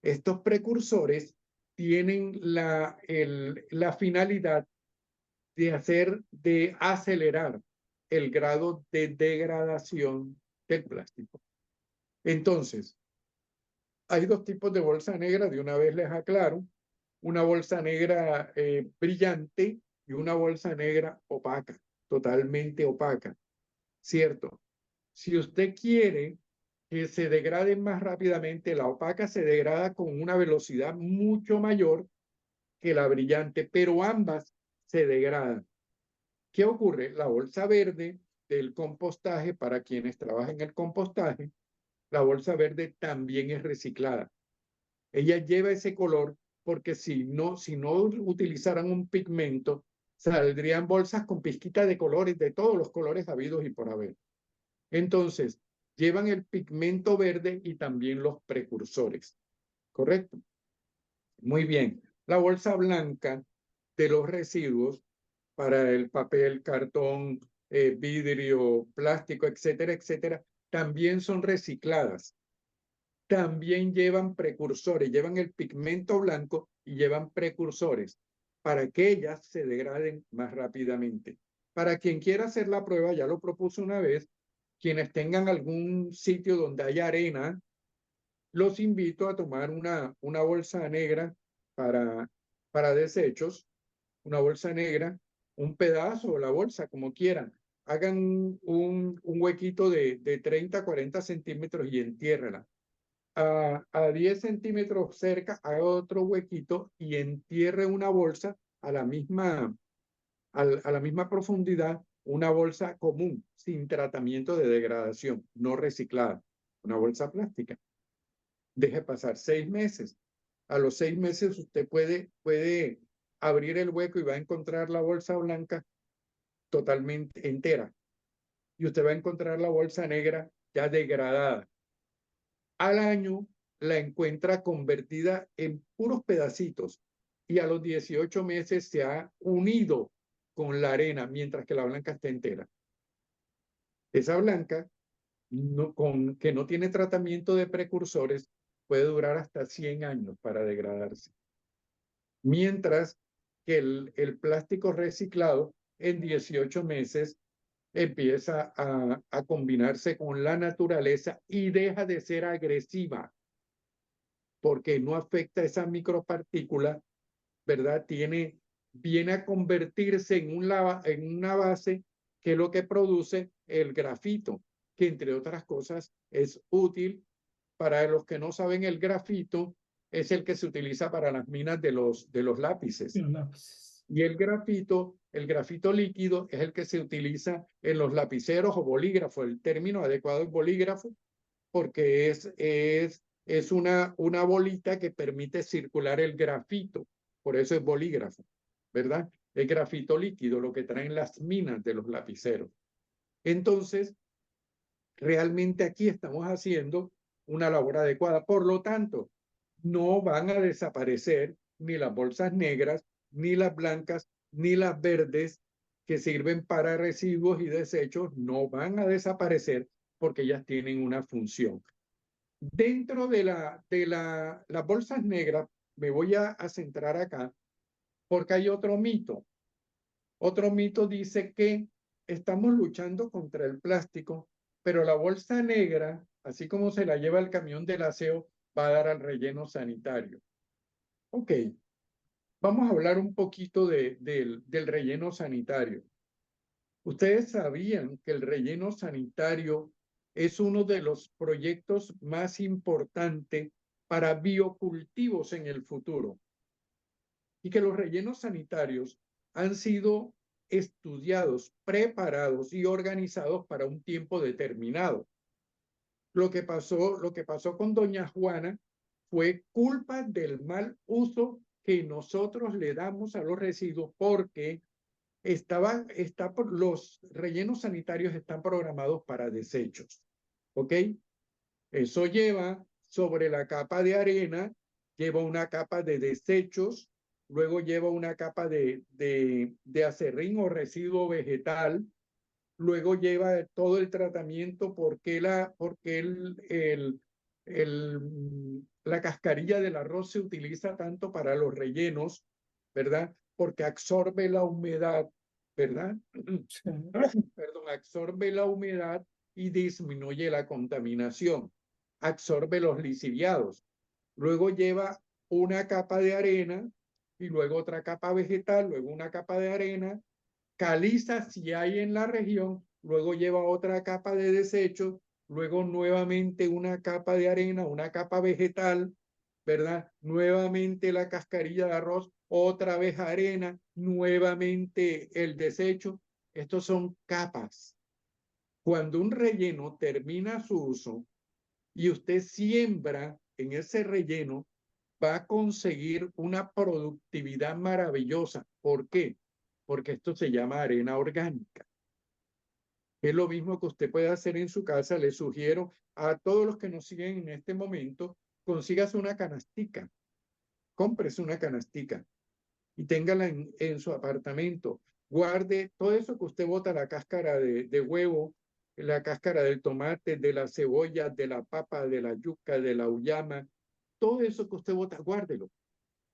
Estos precursores tienen la finalidad de acelerar el grado de degradación del plástico. Entonces, hay dos tipos de bolsa negra, de una vez les aclaro, una bolsa negra brillante y una bolsa negra opaca, totalmente opaca, ¿cierto? Si usted quiere que se degrade más rápidamente, la opaca se degrada con una velocidad mucho mayor que la brillante, pero ambas se degradan. ¿Qué ocurre? La bolsa verde del compostaje, para quienes trabajan en el compostaje, la bolsa verde también es reciclada. Ella lleva ese color porque si no utilizaran un pigmento, saldrían bolsas con pizquitas de colores, de todos los colores habidos y por haber. Entonces, llevan el pigmento verde y también los precursores, ¿correcto? Muy bien. La bolsa blanca de los residuos para el papel, cartón, vidrio, plástico, etcétera, etcétera, también son recicladas. También llevan precursores, llevan el pigmento blanco y llevan precursores para que ellas se degraden más rápidamente. Para quien quiera hacer la prueba, ya lo propuse una vez, quienes tengan algún sitio donde haya arena, los invito a tomar una bolsa negra para, para desechos, una bolsa negra, un pedazo de la bolsa, como quieran. Hagan un huequito de 30, 40 centímetros y entiérrela. A 10 centímetros cerca, haga otro huequito y entierre una bolsa a la misma profundidad, una bolsa común, sin tratamiento de degradación, no reciclada, una bolsa plástica. Deje pasar 6 meses. A los 6 meses usted puede abrir el hueco y va a encontrar la bolsa blanca totalmente entera. Y usted va a encontrar la bolsa negra ya degradada. Al año la encuentra convertida en puros pedacitos y a los 18 meses se ha unido con la arena, mientras que la blanca está entera. Esa blanca, que no tiene tratamiento de precursores, puede durar hasta 100 años para degradarse. Mientras que el plástico reciclado en 18 meses empieza a combinarse con la naturaleza y deja de ser agresiva porque no afecta esa micropartícula, ¿verdad? Viene a convertirse en una base que es lo que produce el grafito, que entre otras cosas es útil. Para los que no saben, el grafito es el que se utiliza para las minas de los lápices. Los lápices. Y el grafito líquido es el que se utiliza en los lapiceros o bolígrafos. El término adecuado es bolígrafo porque es una bolita que permite circular el grafito. Por eso es bolígrafo, ¿verdad? El grafito líquido, lo que traen las minas de los lapiceros. Entonces, realmente aquí estamos haciendo una labor adecuada. Por lo tanto, no van a desaparecer ni las bolsas negras, ni las blancas, ni las verdes que sirven para residuos y desechos, no van a desaparecer porque ellas tienen una función. Dentro de las bolsas negras, me voy a centrar acá porque hay otro mito. Otro mito dice que estamos luchando contra el plástico, pero la bolsa negra, así como se la lleva el camión del aseo, va a dar al relleno sanitario. Ok, vamos a hablar un poquito del relleno sanitario. ¿Ustedes sabían que el relleno sanitario es uno de los proyectos más importantes para biocultivos en el futuro? Y que los rellenos sanitarios han sido estudiados, preparados y organizados para un tiempo determinado. Lo que pasó con doña Juana fue culpa del mal uso que nosotros le damos a los residuos porque los rellenos sanitarios están programados para desechos, ¿ok? Eso lleva sobre la capa de arena, lleva una capa de desechos, luego lleva una capa de acerrín o residuo vegetal, luego lleva todo el tratamiento porque la cascarilla del arroz se utiliza tanto para los rellenos, ¿verdad? Porque absorbe la humedad, ¿verdad? Sí. Perdón, absorbe la humedad y disminuye la contaminación, absorbe los lisiviados. Luego lleva una capa de arena y luego otra capa vegetal, luego una capa de arena, caliza si hay en la región, luego lleva otra capa de desechos, luego nuevamente una capa de arena, una capa vegetal, ¿verdad? Nuevamente la cascarilla de arroz, otra vez arena, nuevamente el desecho. Estos son capas. Cuando un relleno termina su uso y usted siembra en ese relleno, va a conseguir una productividad maravillosa. ¿Por qué? Porque esto se llama arena orgánica. Es lo mismo que usted puede hacer en su casa. Le sugiero a todos los que nos siguen en este momento, consígase una canastica, cómprese una canastica y téngala en su apartamento. Guarde todo eso que usted bota, la cáscara de huevo, la cáscara del tomate, de la cebolla, de la papa, de la yuca, de la uyama, todo eso que usted bota, guárdelo.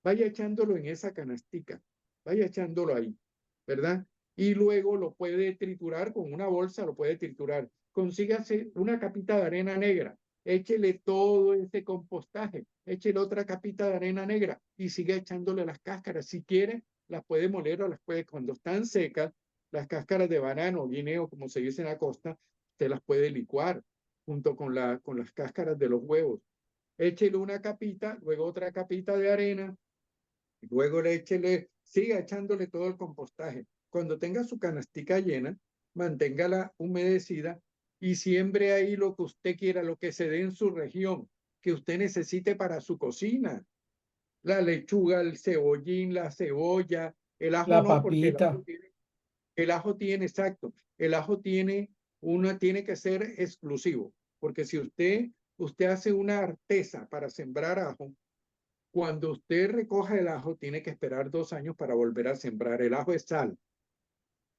Vaya echándolo en esa canastica, vaya echándolo ahí, ¿verdad? Y luego lo puede triturar con una bolsa, lo puede triturar. Consígase una capita de arena negra, échele todo ese compostaje, échele otra capita de arena negra y siga echándole las cáscaras. Si quiere, las puede moler o las puede, cuando están secas, las cáscaras de banano o guineo, como se dice en la costa, usted las puede licuar junto con las cáscaras de los huevos. Échele una capita, luego otra capita de arena, luego siga echándole todo el compostaje. Cuando tenga su canastica llena, manténgala humedecida y siembre ahí lo que usted quiera, lo que se dé en su región, que usted necesite para su cocina. La lechuga, el cebollín, la cebolla, el ajo La no, porque papita. exacto, tiene que ser exclusivo, porque si usted hace una artesa para sembrar ajo, cuando usted recoja el ajo, tiene que esperar 2 años para volver a sembrar. El ajo es sal.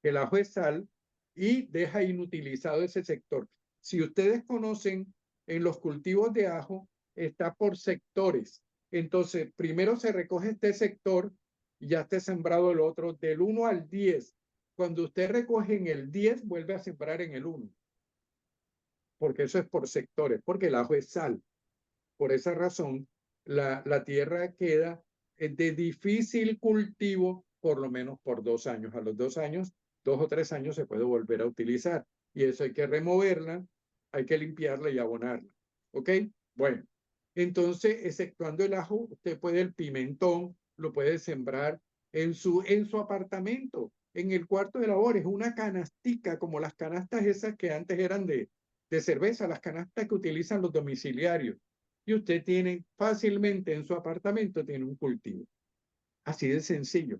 El ajo es sal y deja inutilizado ese sector. Si ustedes conocen en los cultivos de ajo, está por sectores. Entonces, primero se recoge este sector y ya está sembrado el otro, del 1 al 10. Cuando usted recoge en el 10, vuelve a sembrar en el 1, porque eso es por sectores, porque el ajo es sal. Por esa razón, la tierra queda de difícil cultivo por lo menos por 2 años. A los 2 años, 2 o 3 años se puede volver a utilizar. Y eso hay que removerla, hay que limpiarla y abonarla. ¿Ok? Bueno, entonces, exceptuando el ajo, usted puede el pimentón, lo puede sembrar en su apartamento, en el cuarto de labores, una canastica, como las canastas esas que antes eran de cerveza, las canastas que utilizan los domiciliarios. Y usted tiene fácilmente en su apartamento, tiene un cultivo. Así de sencillo,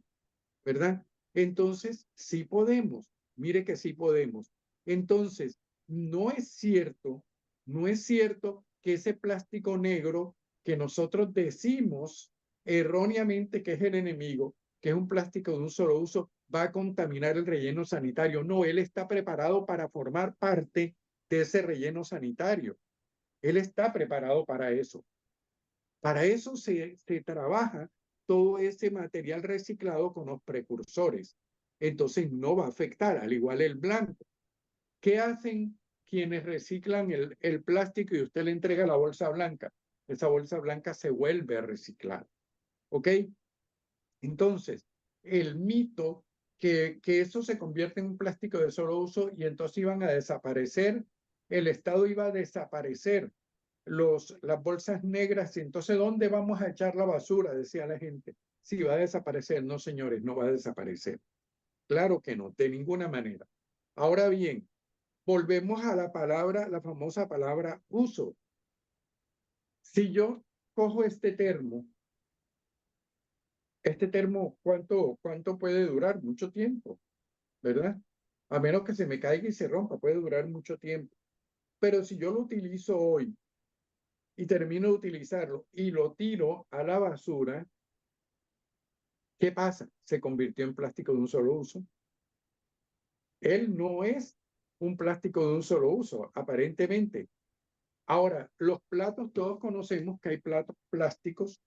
¿verdad? Entonces, sí podemos, mire que sí podemos. Entonces, no es cierto, no es cierto que ese plástico negro que nosotros decimos erróneamente que es el enemigo, que es un plástico de un solo uso, va a contaminar el relleno sanitario. No, él está preparado para formar parte de ese relleno sanitario. Él está preparado para eso. Para eso se trabaja todo ese material reciclado con los precursores. Entonces no va a afectar, al igual el blanco. ¿Qué hacen quienes reciclan el plástico y usted le entrega la bolsa blanca? Esa bolsa blanca se vuelve a reciclar. ¿Ok? Entonces, el mito que eso se convierte en un plástico de solo uso y entonces iban a desaparecer, el Estado iba a desaparecer las bolsas negras, y entonces ¿dónde vamos a echar la basura? Decía la gente. Sí, va a desaparecer. No, señores, no va a desaparecer. Claro que no, de ninguna manera. Ahora bien, volvemos a la palabra, la famosa palabra uso. Si yo cojo este termo, ¿cuánto puede durar? Mucho tiempo, ¿verdad? A menos que se me caiga y se rompa, puede durar mucho tiempo. Pero si yo lo utilizo hoy y termino de utilizarlo y lo tiro a la basura, ¿qué pasa? Se convirtió en plástico de un solo uso. Él no es un plástico de un solo uso, aparentemente. Ahora, los platos, todos conocemos que hay platos plásticos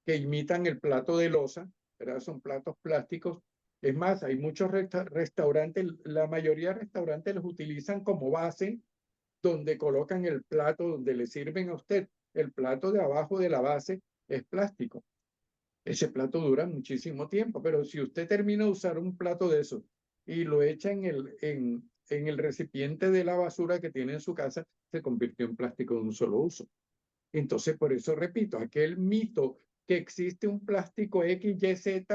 que imitan el plato de loza, ¿verdad? Son platos plásticos. Es más, hay muchos restaurantes, la mayoría de restaurantes los utilizan como base donde colocan el plato, donde le sirven a usted. El plato de abajo de la base es plástico. Ese plato dura muchísimo tiempo, pero si usted termina de usar un plato de eso y lo echa en el recipiente de la basura que tiene en su casa, se convirtió en plástico de un solo uso. Entonces, por eso repito, aquel mito que existe un plástico XYZ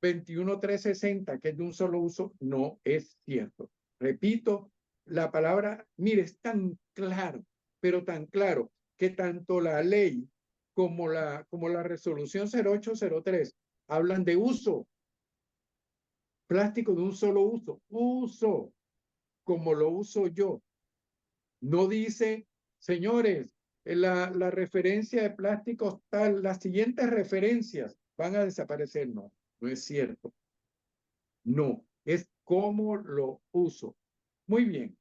21360 que es de un solo uso, no es cierto. Repito, la palabra, mire, es tan claro, pero tan claro, que tanto la ley como la resolución 0803 hablan de uso, plástico de un solo uso, como lo uso yo. No dice, señores, la referencia de plásticos tal, las siguientes referencias van a desaparecer. No, no es cierto. No, es cómo lo uso. Muy bien.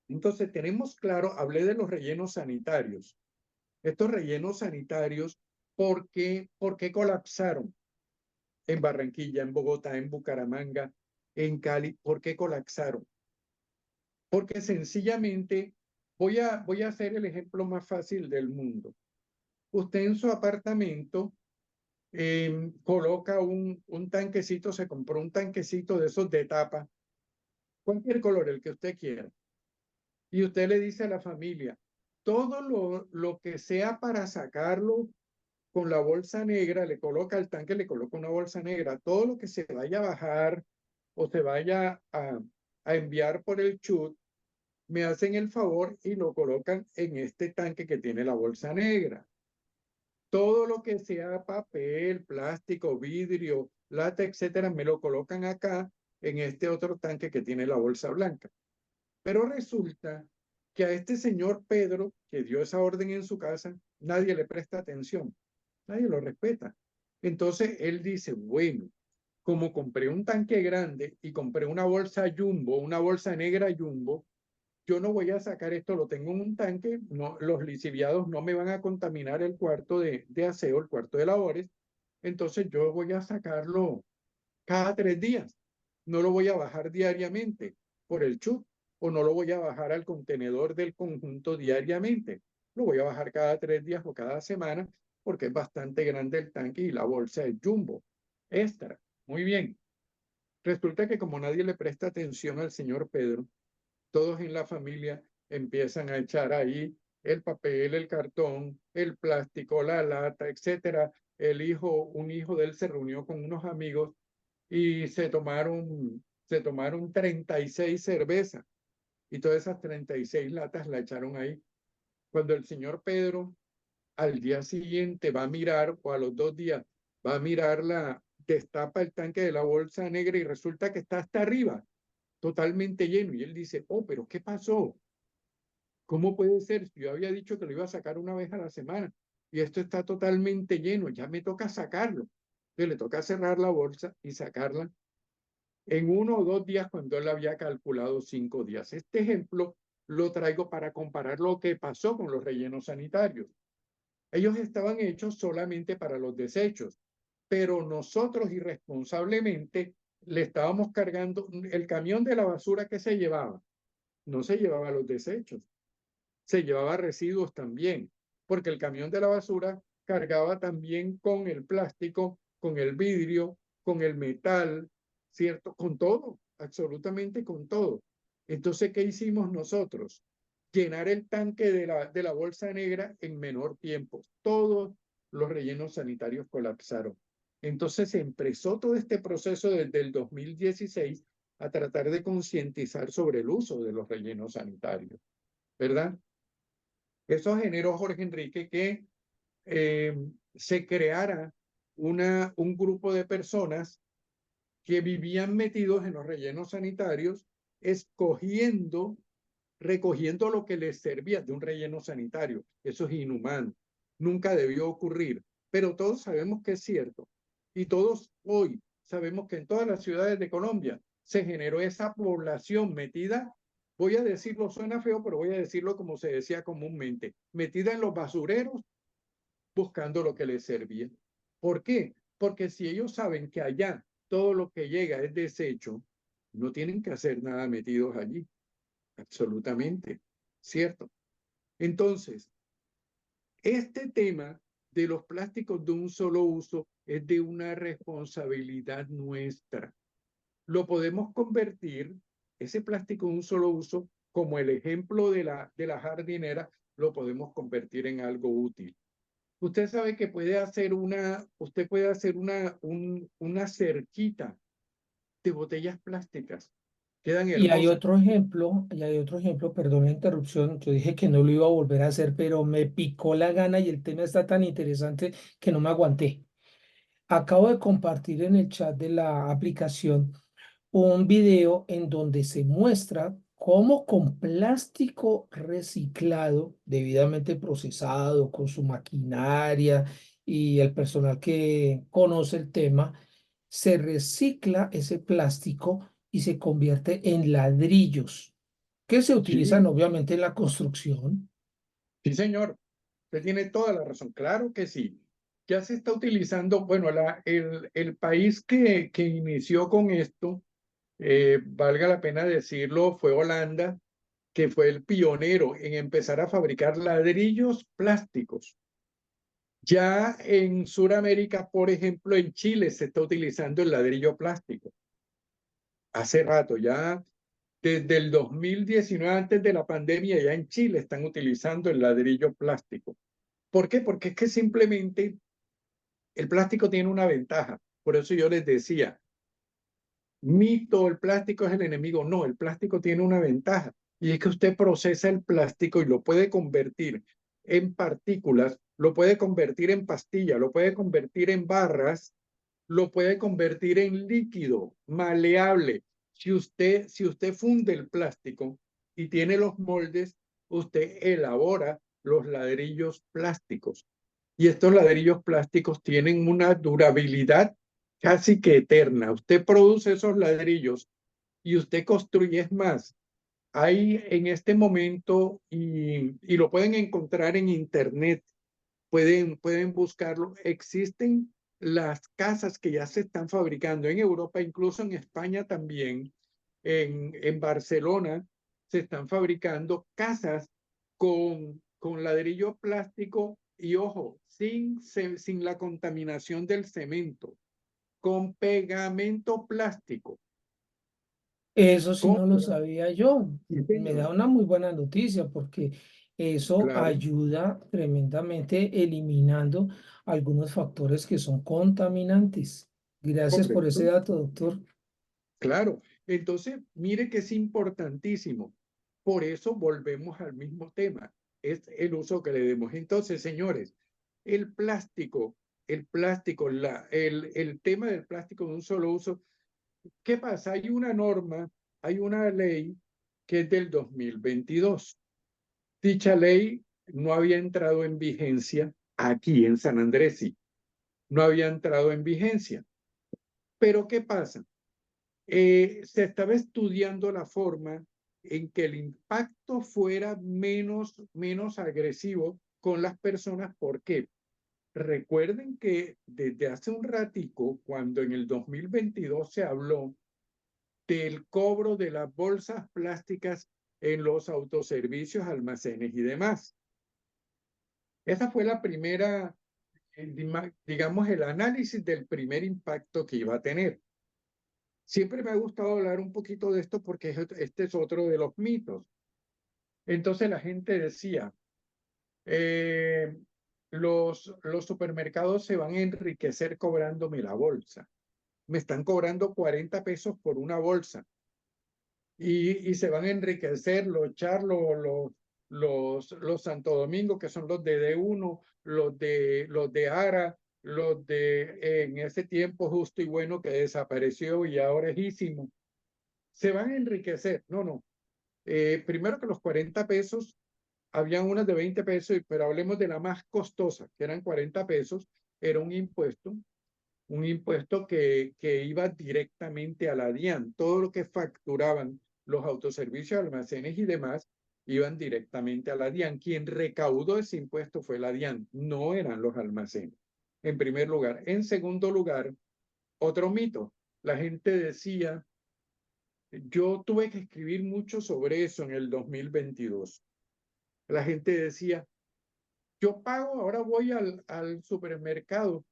Entonces tenemos claro, hablé de los rellenos sanitarios. Estos rellenos sanitarios, ¿por qué colapsaron? En Barranquilla, en Bogotá, en Bucaramanga, en Cali, ¿por qué colapsaron? Porque sencillamente voy a hacer el ejemplo más fácil del mundo. Usted en su apartamento coloca un tanquecito, se compró un tanquecito de esos de tapa, cualquier color, el que usted quiera. Y usted le dice a la familia, todo lo que sea para sacarlo con la bolsa negra, le coloca al tanque, le coloca una bolsa negra, todo lo que se vaya a bajar o se vaya a enviar por el chute, me hacen el favor y lo colocan en este tanque que tiene la bolsa negra. Todo lo que sea papel, plástico, vidrio, lata, etcétera, me lo colocan acá en este otro tanque que tiene la bolsa blanca. Pero resulta que a este señor Pedro, que dio esa orden en su casa, nadie le presta atención, nadie lo respeta. Entonces él dice, bueno, como compré un tanque grande y compré una bolsa jumbo, una bolsa negra jumbo, yo no voy a sacar esto, lo tengo en un tanque, no, los lixiviados no me van a contaminar el cuarto de aseo, el cuarto de labores, entonces yo voy a sacarlo cada 3 días. No lo voy a bajar diariamente por el chute o no lo voy a bajar al contenedor del conjunto diariamente. Lo voy a bajar cada 3 días o cada semana porque es bastante grande el tanque y la bolsa es jumbo, extra. Muy bien. Resulta que como nadie le presta atención al señor Pedro, todos en la familia empiezan a echar ahí el papel, el cartón, el plástico, la lata, etcétera. Un hijo de él se reunió con unos amigos y se tomaron 36 cervezas y todas esas 36 latas la echaron ahí. Cuando el señor Pedro al día siguiente va a mirar o a los 2 días va a mirar destapa el tanque de la bolsa negra y resulta que está hasta arriba, totalmente lleno. Y él dice, oh, pero ¿qué pasó? ¿Cómo puede ser? Yo había dicho que lo iba a sacar una vez a la semana y esto está totalmente lleno, ya me toca sacarlo. Entonces le toca cerrar la bolsa y sacarla en 1 o 2 días cuando él había calculado 5 días. Este ejemplo lo traigo para comparar lo que pasó con los rellenos sanitarios. Ellos estaban hechos solamente para los desechos, pero nosotros irresponsablemente le estábamos cargando el camión de la basura que se llevaba. No se llevaba los desechos, se llevaba residuos también, porque el camión de la basura cargaba también con el plástico, con el vidrio, con el metal, ¿cierto? Con todo, absolutamente con todo. Entonces, ¿qué hicimos nosotros? Llenar el tanque de la bolsa negra en menor tiempo. Todos los rellenos sanitarios colapsaron. Entonces se empezó todo este proceso desde el 2016 a tratar de concientizar sobre el uso de los rellenos sanitarios, ¿verdad? Eso generó, Jorge Enrique, que eh, se creara un grupo de personas que vivían metidos en los rellenos sanitarios, escogiendo, recogiendo lo que les servía de un relleno sanitario. Eso es inhumano. Nunca debió ocurrir. Pero todos sabemos que es cierto. Y todos hoy sabemos que en todas las ciudades de Colombia se generó esa población metida, voy a decirlo, suena feo, pero voy a decirlo como se decía comúnmente, metida en los basureros buscando lo que les servía. ¿Por qué? Porque si ellos saben que allá todo lo que llega es desecho, no tienen que hacer nada metidos allí, absolutamente, ¿cierto? Entonces, este tema de los plásticos de un solo uso es de una responsabilidad nuestra. Lo podemos convertir, ese plástico de un solo uso, como el ejemplo de la jardinera, lo podemos convertir en algo útil. Usted sabe que usted puede hacer una cerquita de botellas plásticas. Quedan hermosas. Y hay otro ejemplo, perdón la interrupción, yo dije que no lo iba a volver a hacer, pero me picó la gana y el tema está tan interesante que no me aguanté. Acabo de compartir en el chat de la aplicación un video en donde se muestra cómo con plástico reciclado, debidamente procesado, con su maquinaria y el personal que conoce el tema, se recicla ese plástico y se convierte en ladrillos que se utilizan Sí, obviamente en la construcción. sí, señor. Usted tiene toda la razón. Claro que sí. Ya se está utilizando, bueno, el país que inició con esto, valga la pena decirlo, fue Holanda, que fue el pionero en empezar a fabricar ladrillos plásticos. Ya en Sudamérica, por ejemplo, en Chile se está utilizando el ladrillo plástico. Hace rato, ya desde el 2019, antes de la pandemia, ya en Chile están utilizando el ladrillo plástico. ¿Por qué? Porque es que simplemente el plástico tiene una ventaja. Por eso yo les decía, mito, el plástico es el enemigo. No, el plástico tiene una ventaja. Y es que usted procesa el plástico y lo puede convertir en partículas, lo puede convertir en pastilla, lo puede convertir en barras, lo puede convertir en líquido, maleable. Si usted funde el plástico y tiene los moldes, usted elabora los ladrillos plásticos. Y estos ladrillos plásticos tienen una durabilidad casi que eterna. Usted produce esos ladrillos y usted construye, es más, Hay en este momento, y lo pueden encontrar en internet, pueden buscarlo, existen las casas que ya se están fabricando en Europa, incluso en España también, en Barcelona, se están fabricando casas con ladrillo plástico y ojo, sin la contaminación del cemento, con pegamento plástico. Eso sí Con, no lo sabía yo. sí, Me da señor, una muy buena noticia porque eso claro, ayuda tremendamente eliminando algunos factores que son contaminantes. Gracias por ese correcto. dato, doctor. Claro, entonces mire que es importantísimo. Por eso volvemos al mismo tema, es el uso que le demos. Entonces, señores, el plástico, el tema del plástico de un solo uso, ¿qué pasa? Hay una norma, hay una ley que es del 2022. Dicha ley no había entrado en vigencia aquí en San Andrés, sí, no había entrado en vigencia. Pero ¿qué pasa? Se estaba estudiando la forma en que el impacto fuera menos agresivo con las personas. ¿Por qué? Recuerden que desde hace un ratico, cuando en el 2022 se habló del cobro de las bolsas plásticas en los autoservicios, almacenes y demás. Esa fue la primera, digamos, el análisis del primer impacto que iba a tener. Siempre me ha gustado hablar un poquito de esto porque este es otro de los mitos. Entonces la gente decía, eh, los supermercados se van a enriquecer cobrándome la bolsa. Me están cobrando 40 pesos por una bolsa y se van a enriquecer los charlos, los Santo Domingo, que son los de D1, los de Ara, los de en ese tiempo justo y bueno que desapareció y ahora es Ísimo. Se van a enriquecer. No, no. Primero que los 40 pesos, habían unas de 20 pesos, pero hablemos de la más costosa, que eran 40 pesos, era un impuesto que iba directamente a la DIAN. Todo lo que facturaban los autoservicios, almacenes y demás, iban directamente a la DIAN. Quien recaudó ese impuesto fue la DIAN, no eran los almacenes, en primer lugar. En segundo lugar, otro mito. La gente decía, yo tuve que escribir mucho sobre eso en el 2022. La gente decía, yo pago, ahora voy al supermercado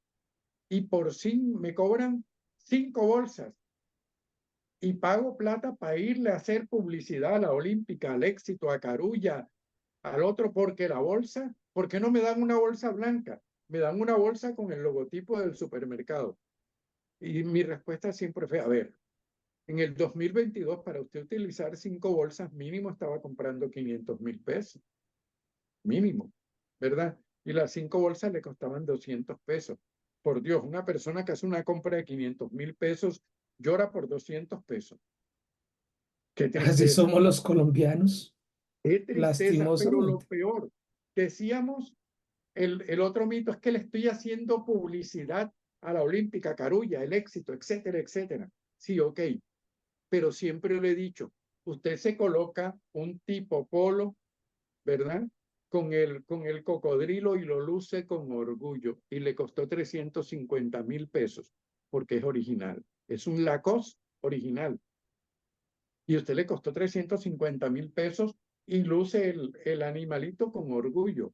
y por sí me cobran 5 bolsas y pago plata para irle a hacer publicidad a la Olímpica, al Éxito, a Carulla, al otro, porque la bolsa, ¿por qué no me dan una bolsa blanca? Me dan una bolsa con el logotipo del supermercado. Y mi respuesta siempre fue, a ver, en el 2022, para usted utilizar 5 bolsas, mínimo estaba comprando 500.000 pesos, mínimo, ¿verdad? Y las 5 bolsas le costaban 200 pesos. Por Dios, una persona que hace una compra de 500.000 pesos llora por 200 pesos. Qué Así tristeza, somos los colombianos, qué tristeza, pero lo lastimosamente. peor, decíamos, el otro mito es que le estoy haciendo publicidad a la Olímpica, Carulla, el Éxito, etcétera, etcétera. Sí, ok, pero siempre le he dicho, usted se coloca un tipo polo, ¿verdad? Con el cocodrilo y lo luce con orgullo y le costó 350.000 pesos porque es original. Es un Lacoste original y usted le costó 350.000 pesos y luce el animalito con orgullo.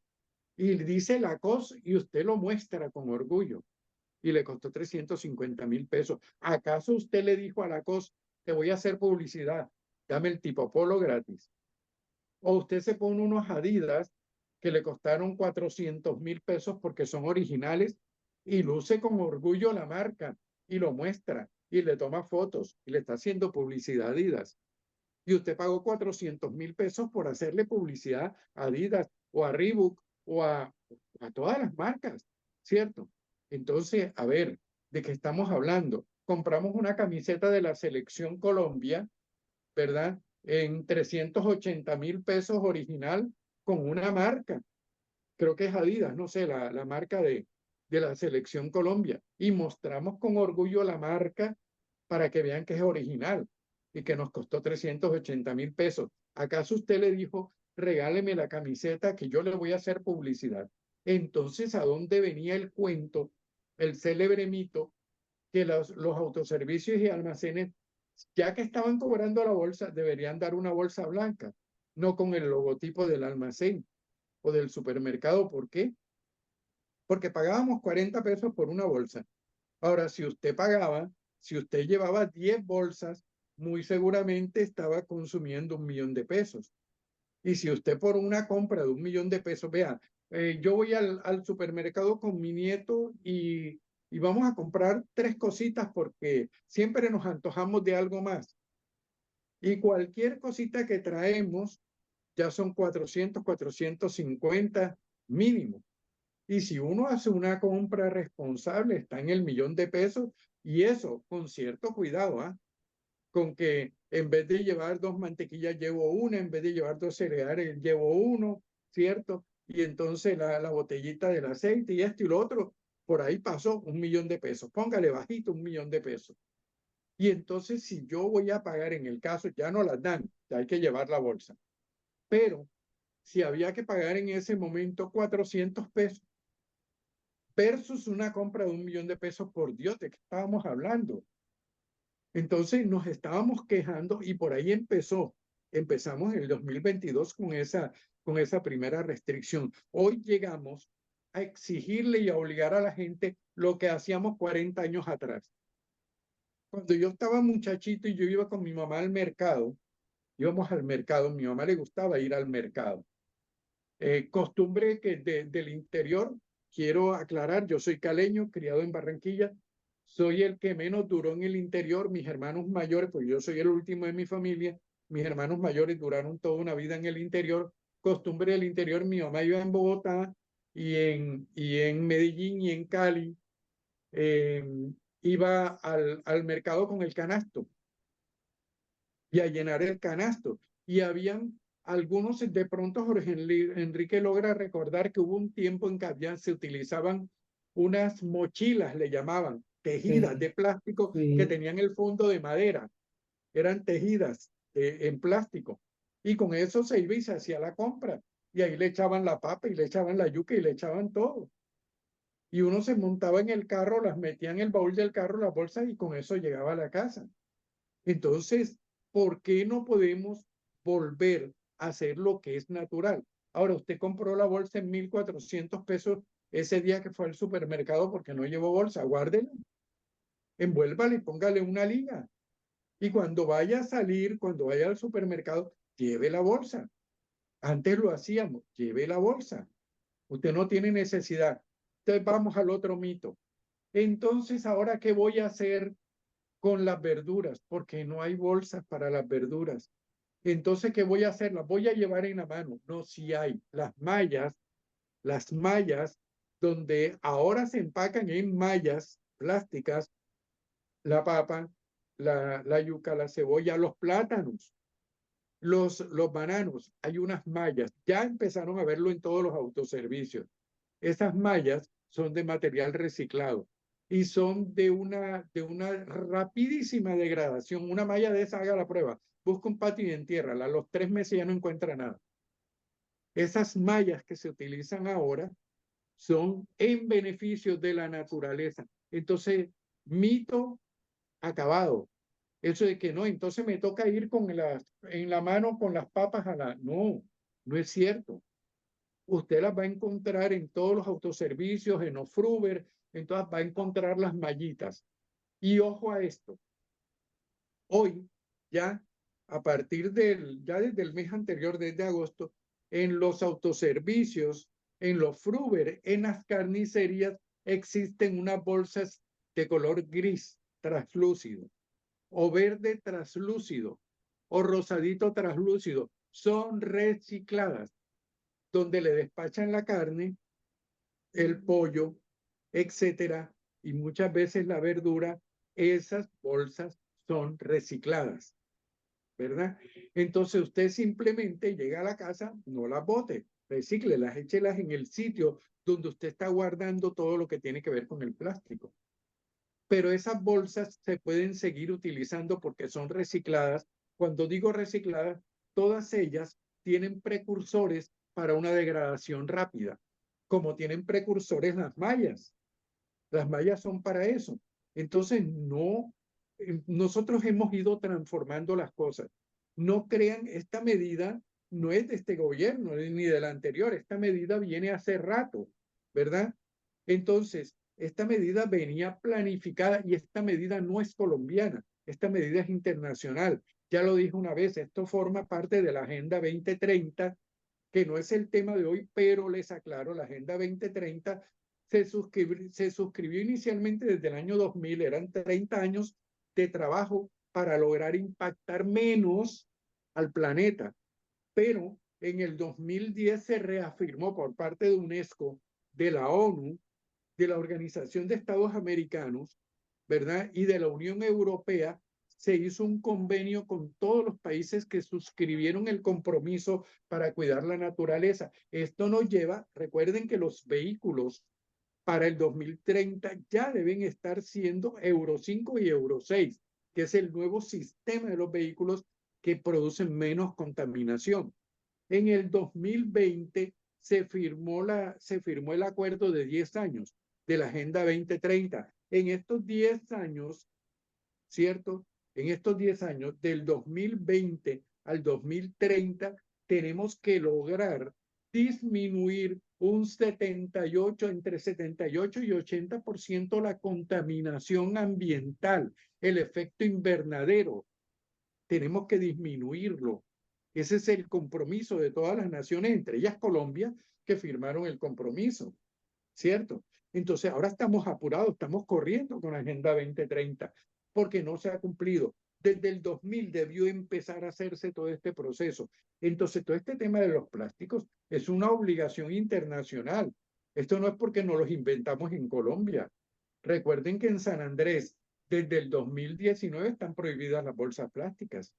Y dice Lacoste y usted lo muestra con orgullo y le costó 350.000 pesos. ¿Acaso usted le dijo a Lacoste, te voy a hacer publicidad, dame el tipo polo gratis? O usted se pone unos Adidas que le costaron 400.000 pesos porque son originales y luce con orgullo la marca y lo muestra y le toma fotos y le está haciendo publicidad a Adidas. Y usted pagó 400.000 pesos por hacerle publicidad a Adidas o a Reebok o a todas las marcas, ¿cierto? Entonces, a ver, ¿de qué estamos hablando? Compramos una camiseta de la Selección Colombia, ¿verdad? En 380.000 pesos original con una marca. Creo que es Adidas, no sé, la marca de la Selección Colombia. Y mostramos con orgullo la marca para que vean que es original y que nos costó 380.000 pesos. ¿Acaso usted le dijo, regáleme la camiseta que yo le voy a hacer publicidad? Entonces, ¿a dónde venía el cuento, el célebre mito, que los autoservicios y almacenes, ya que estaban cobrando la bolsa, deberían dar una bolsa blanca, no con el logotipo del almacén o del supermercado? ¿Por qué? Porque pagábamos 40 pesos por una bolsa. Ahora, si usted llevaba 10 bolsas, muy seguramente estaba consumiendo 1.000.000 de pesos. Y si usted por una compra de 1.000.000 de pesos, vea, yo voy al supermercado con mi nieto y vamos a comprar 3 cositas porque siempre nos antojamos de algo más. Y cualquier cosita que traemos ya son 400, 450 mínimo. Y si uno hace una compra responsable, está en el 1.000.000 de pesos, y eso con cierto cuidado, ¿ah? Con que en vez de llevar 2 mantequillas llevo una, en vez de llevar 2 cereales llevo uno, ¿cierto? Y entonces la botellita del aceite y esto y lo otro, por ahí pasó 1.000.000 de pesos. Póngale bajito 1.000.000 de pesos. Y entonces si yo voy a pagar en el caso, ya no las dan, ya hay que llevar la bolsa. Pero si había que pagar en ese momento 400 pesos versus una compra de 1.000.000 de pesos, por Dios, ¿de qué estábamos hablando? Entonces nos estábamos quejando y por ahí empezamos en el 2022 con esa primera restricción. Hoy llegamos a exigirle y a obligar a la gente lo que hacíamos 40 años atrás. Cuando yo estaba muchachito y yo iba con mi mamá al mercado, íbamos al mercado, a mi mamá le gustaba ir al mercado. Costumbre que del interior, quiero aclarar, yo soy caleño, criado en Barranquilla, soy el que menos duró en el interior. Mis hermanos mayores, pues yo soy el último de mi familia, mis hermanos mayores duraron toda una vida en el interior. Costumbre del interior, mi mamá iba en Bogotá y en Medellín y en Cali, eh, iba al mercado con el canasto y a llenar el canasto. Y habían algunos, de pronto Jorge Enrique logra recordar que hubo un tiempo en que se utilizaban unas mochilas, le llamaban, tejidas Sí, de plástico que sí. tenían el fondo de madera, eran tejidas en plástico. Y con eso se iba y se hacía la compra. Y ahí le echaban la papa y le echaban la yuca y le echaban todo. Y uno se montaba en el carro, las metía en el baúl del carro, las bolsas, y con eso llegaba a la casa. Entonces, ¿por qué no podemos volver a hacer lo que es natural? Ahora, usted compró la bolsa en 1.400 pesos ese día que fue al supermercado porque no llevó bolsa, guárdela, envuélvala y póngale una liga. Y cuando vaya a salir, cuando vaya al supermercado, lleve la bolsa. Antes lo hacíamos, lleve la bolsa. Usted no tiene necesidad. Entonces vamos al otro mito. Entonces, ¿ahora qué voy a hacer con las verduras? Porque no hay bolsas para las verduras. Entonces, ¿qué voy a hacer? Las voy a llevar en la mano. No, si hay las mallas, donde ahora se empacan en mallas plásticas, la papa, la yuca, la cebolla, los plátanos, los bananos, hay unas mallas. Ya empezaron a verlo en todos los autoservicios. Esas mallas son de material reciclado y son de una rapidísima degradación. Una malla de esa, haga la prueba, busca un patio y entiérrala. A los 3 meses ya no encuentra nada. Esas mallas que se utilizan ahora son en beneficio de la naturaleza. Entonces, mito acabado. Eso de que no, entonces me toca ir en la mano con las papas a la... No, no es cierto. Usted las va a encontrar en todos los autoservicios, en Ofruber, en todas va a encontrar las mallitas. Y ojo a esto, hoy ya ya desde el mes anterior, desde agosto, en los autoservicios, en los Fruber, en las carnicerías, existen unas bolsas de color gris traslúcido, o verde traslúcido, o rosadito traslúcido. Son recicladas, donde le despachan la carne, el pollo, etcétera, y muchas veces la verdura. Esas bolsas son recicladas, ¿verdad? Entonces usted simplemente llega a la casa, no las bote, recíclelas, échelas en el sitio donde usted está guardando todo lo que tiene que ver con el plástico. Pero esas bolsas se pueden seguir utilizando porque son recicladas. Cuando digo recicladas, todas ellas tienen precursores para una degradación rápida, como tienen precursores las mallas. Las mallas son para eso. Entonces, nosotros hemos ido transformando las cosas. No crean, esta medida no es de este gobierno ni de la anterior, esta medida viene hace rato, ¿verdad? Entonces, esta medida venía planificada y esta medida no es colombiana, esta medida es internacional. Ya lo dije una vez, esto forma parte de la Agenda 2030, que no es el tema de hoy, pero les aclaro, la Agenda 2030 se suscribió inicialmente desde el año 2000, eran 30 años de trabajo para lograr impactar menos al planeta, pero en el 2010 se reafirmó por parte de UNESCO, de la ONU, de la Organización de Estados Americanos, ¿verdad? Y de la Unión Europea, se hizo un convenio con todos los países que suscribieron el compromiso para cuidar la naturaleza. Esto nos lleva, recuerden que los vehículos para el 2030 ya deben estar siendo Euro 5 y Euro 6, que es el nuevo sistema de los vehículos que producen menos contaminación. En el 2020 se firmó el acuerdo de 10 años de la Agenda 2030. En estos 10 años, ¿cierto? En estos 10 años, del 2020 al 2030, tenemos que lograr disminuir un 78, entre 78 y 80% la contaminación ambiental, el efecto invernadero. Tenemos que disminuirlo. Ese es el compromiso de todas las naciones, entre ellas Colombia, que firmaron el compromiso, ¿cierto? Entonces, ahora estamos apurados, estamos corriendo con la Agenda 2030, porque no se ha cumplido. Desde el 2000 debió empezar a hacerse todo este proceso. Entonces, todo este tema de los plásticos es una obligación internacional. Esto no es porque nos los inventamos en Colombia. Recuerden que en San Andrés, desde el 2019, están prohibidas las bolsas plásticas.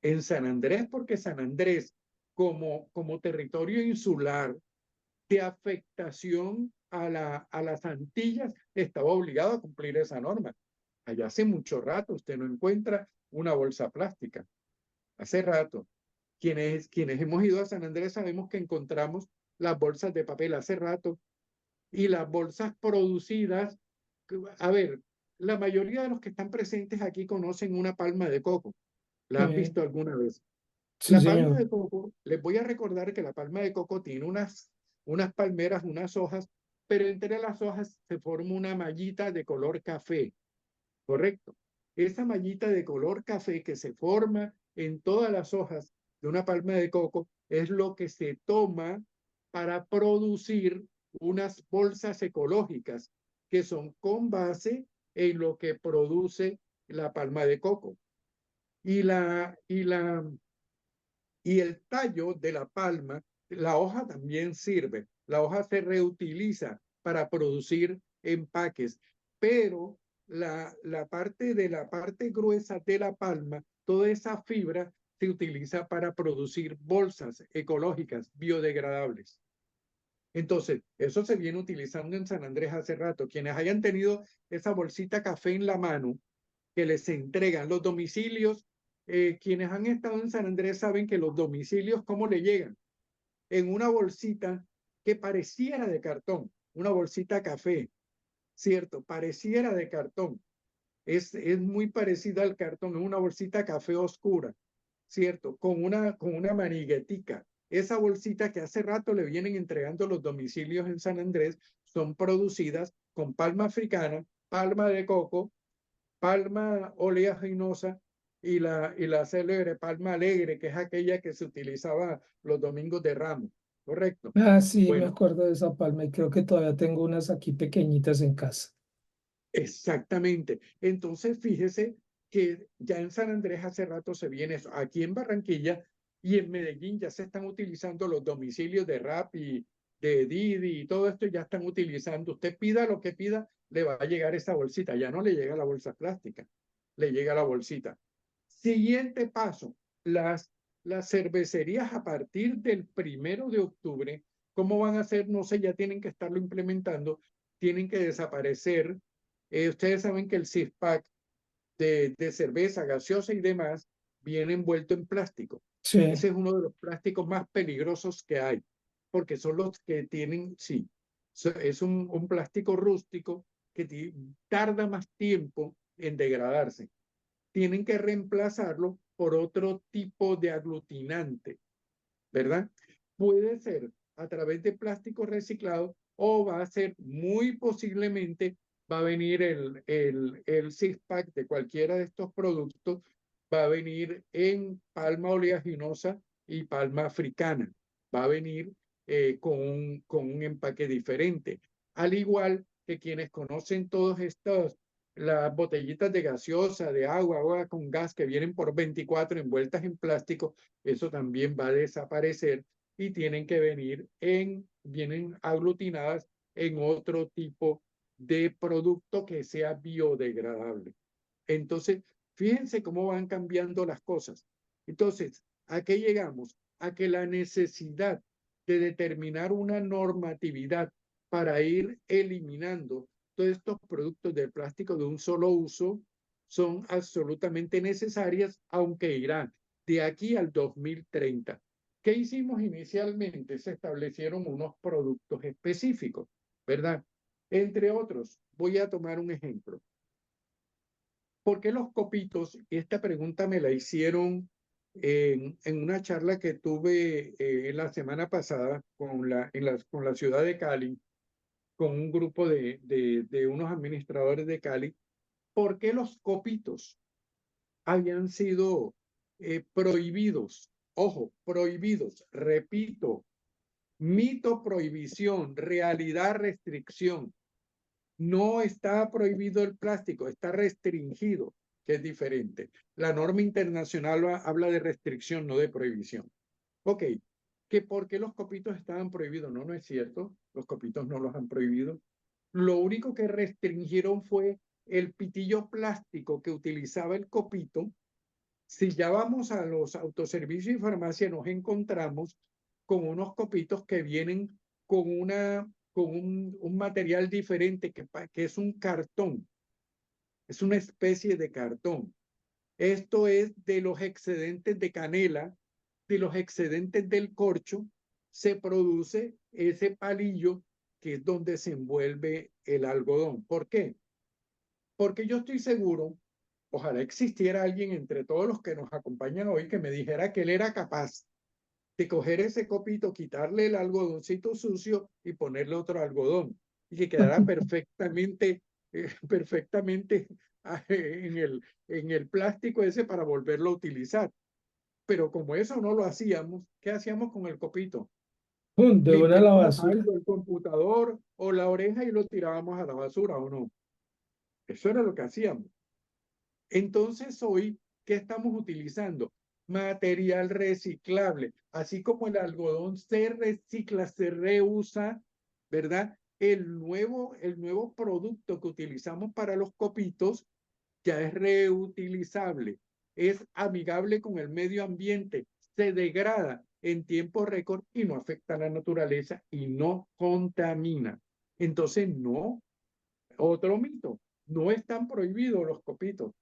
En San Andrés, porque San Andrés, como territorio insular de afectación a las Antillas, estaba obligado a cumplir esa norma. Allá hace mucho rato usted no encuentra una bolsa plástica. Hace rato. Quienes hemos ido a San Andrés sabemos que encontramos las bolsas de papel hace rato y las bolsas producidas. A ver, la mayoría de los que están presentes aquí conocen una palma de coco. ¿La han visto alguna vez? Sí, La palma señor. de coco, les voy a recordar que la palma de coco tiene unas palmeras, unas hojas, pero entre las hojas se forma una mallita de color café, ¿correcto? Esa mallita de color café que se forma en todas las hojas de una palma de coco es lo que se toma para producir unas bolsas ecológicas que son con base en lo que produce la palma de coco. Y el tallo de la palma, la hoja también sirve. La hoja se reutiliza para producir empaques, pero la parte gruesa de la palma, toda esa fibra se utiliza para producir bolsas ecológicas biodegradables. Entonces, eso se viene utilizando en San Andrés hace rato. Quienes hayan tenido esa bolsita café en la mano, que les entregan los domicilios, quienes han estado en San Andrés saben que los domicilios, ¿cómo le llegan? En una bolsita que pareciera de cartón, una bolsita café, ¿cierto? Pareciera de cartón. Es muy parecida al cartón, es una bolsita café oscura, ¿cierto? Con una maniguetica. Esa bolsita que hace rato le vienen entregando los domicilios en San Andrés son producidas con palma africana, palma de coco, palma oleaginosa y la célebre palma alegre, que es aquella que se utilizaba los domingos de Ramos, ¿correcto? Ah, sí, me Bueno, acuerdo de esa palma y creo que todavía tengo unas aquí pequeñitas en casa. exactamente. Entonces, fíjese que ya en San Andrés hace rato se viene eso. Aquí en Barranquilla y en Medellín ya se están utilizando los domicilios de Rappi, de Didi y todo esto ya están utilizando. Usted pida lo que pida, le va a llegar esa bolsita. Ya no le llega la bolsa plástica, le llega la bolsita. Siguiente paso, las cervecerías a partir del 1 de octubre, ¿cómo van a hacer? No sé, ya tienen que estarlo implementando, tienen que desaparecer. Ustedes saben que el six-pack de cerveza, gaseosa y demás viene envuelto en plástico. Sí, Ese es uno de los plásticos más peligrosos que hay, porque son los que tienen, sí, es un plástico rústico que tarda más tiempo en degradarse. Tienen que reemplazarlo por otro tipo de aglutinante, ¿verdad? Puede ser a través de plástico reciclado o va a ser muy posiblemente, va a venir el six-pack de cualquiera de estos productos, va a venir en palma oleaginosa y palma africana. Va a venir con un empaque diferente. Al igual que quienes conocen todos estos, las botellitas de gaseosa, de agua, agua con gas que vienen por 24 envueltas en plástico, eso también va a desaparecer y tienen que vienen aglutinadas en otro tipo de producto que sea biodegradable. Entonces, fíjense cómo van cambiando las cosas. Entonces, ¿a qué llegamos? A que la necesidad de determinar una normatividad para ir eliminando todos estos productos de plástico de un solo uso son absolutamente necesarias, aunque irán de aquí al 2030. ¿Qué hicimos inicialmente? Se establecieron unos productos específicos, ¿verdad? Entre otros, voy a tomar un ejemplo. ¿Por qué los copitos? Esta pregunta me la hicieron en una charla que tuve la semana pasada con la ciudad de Cali, con un grupo de unos administradores de Cali. ¿Por qué los copitos habían sido prohibidos? Ojo, prohibidos. Repito, mito, prohibición, realidad, restricción. No está prohibido el plástico, está restringido, que es diferente. La norma internacional habla de restricción, no de prohibición. Ok, que por qué los copitos estaban prohibidos. No, no es cierto. Los copitos no los han prohibido. Lo único que restringieron fue el pitillo plástico que utilizaba el copito. Si ya vamos a los autoservicios y farmacia, nos encontramos con unos copitos que vienen con un material diferente que es un cartón, es una especie de cartón. Esto es de los excedentes de canela, de los excedentes del corcho, se produce ese palillo que es donde se envuelve el algodón. ¿Por qué? Porque yo estoy seguro, ojalá existiera alguien entre todos los que nos acompañan hoy que me dijera que él era capaz de coger ese copito, quitarle el algodoncito sucio y ponerle otro algodón y que quedara perfectamente, perfectamente en el plástico ese para volverlo a utilizar. Pero como eso no lo hacíamos, ¿qué hacíamos con el copito? ¡pum! De una a la Limpiábamos basura. algo, el computador o la oreja y lo tirábamos a la basura o no. Eso era lo que hacíamos. Entonces hoy, ¿qué estamos utilizando? Material reciclable, así como el algodón se recicla, se reusa, ¿verdad? El nuevo producto que utilizamos para los copitos ya es reutilizable, es amigable con el medio ambiente, se degrada en tiempo récord y no afecta a la naturaleza y no contamina. Entonces, no, otro mito, no están prohibidos los copitos.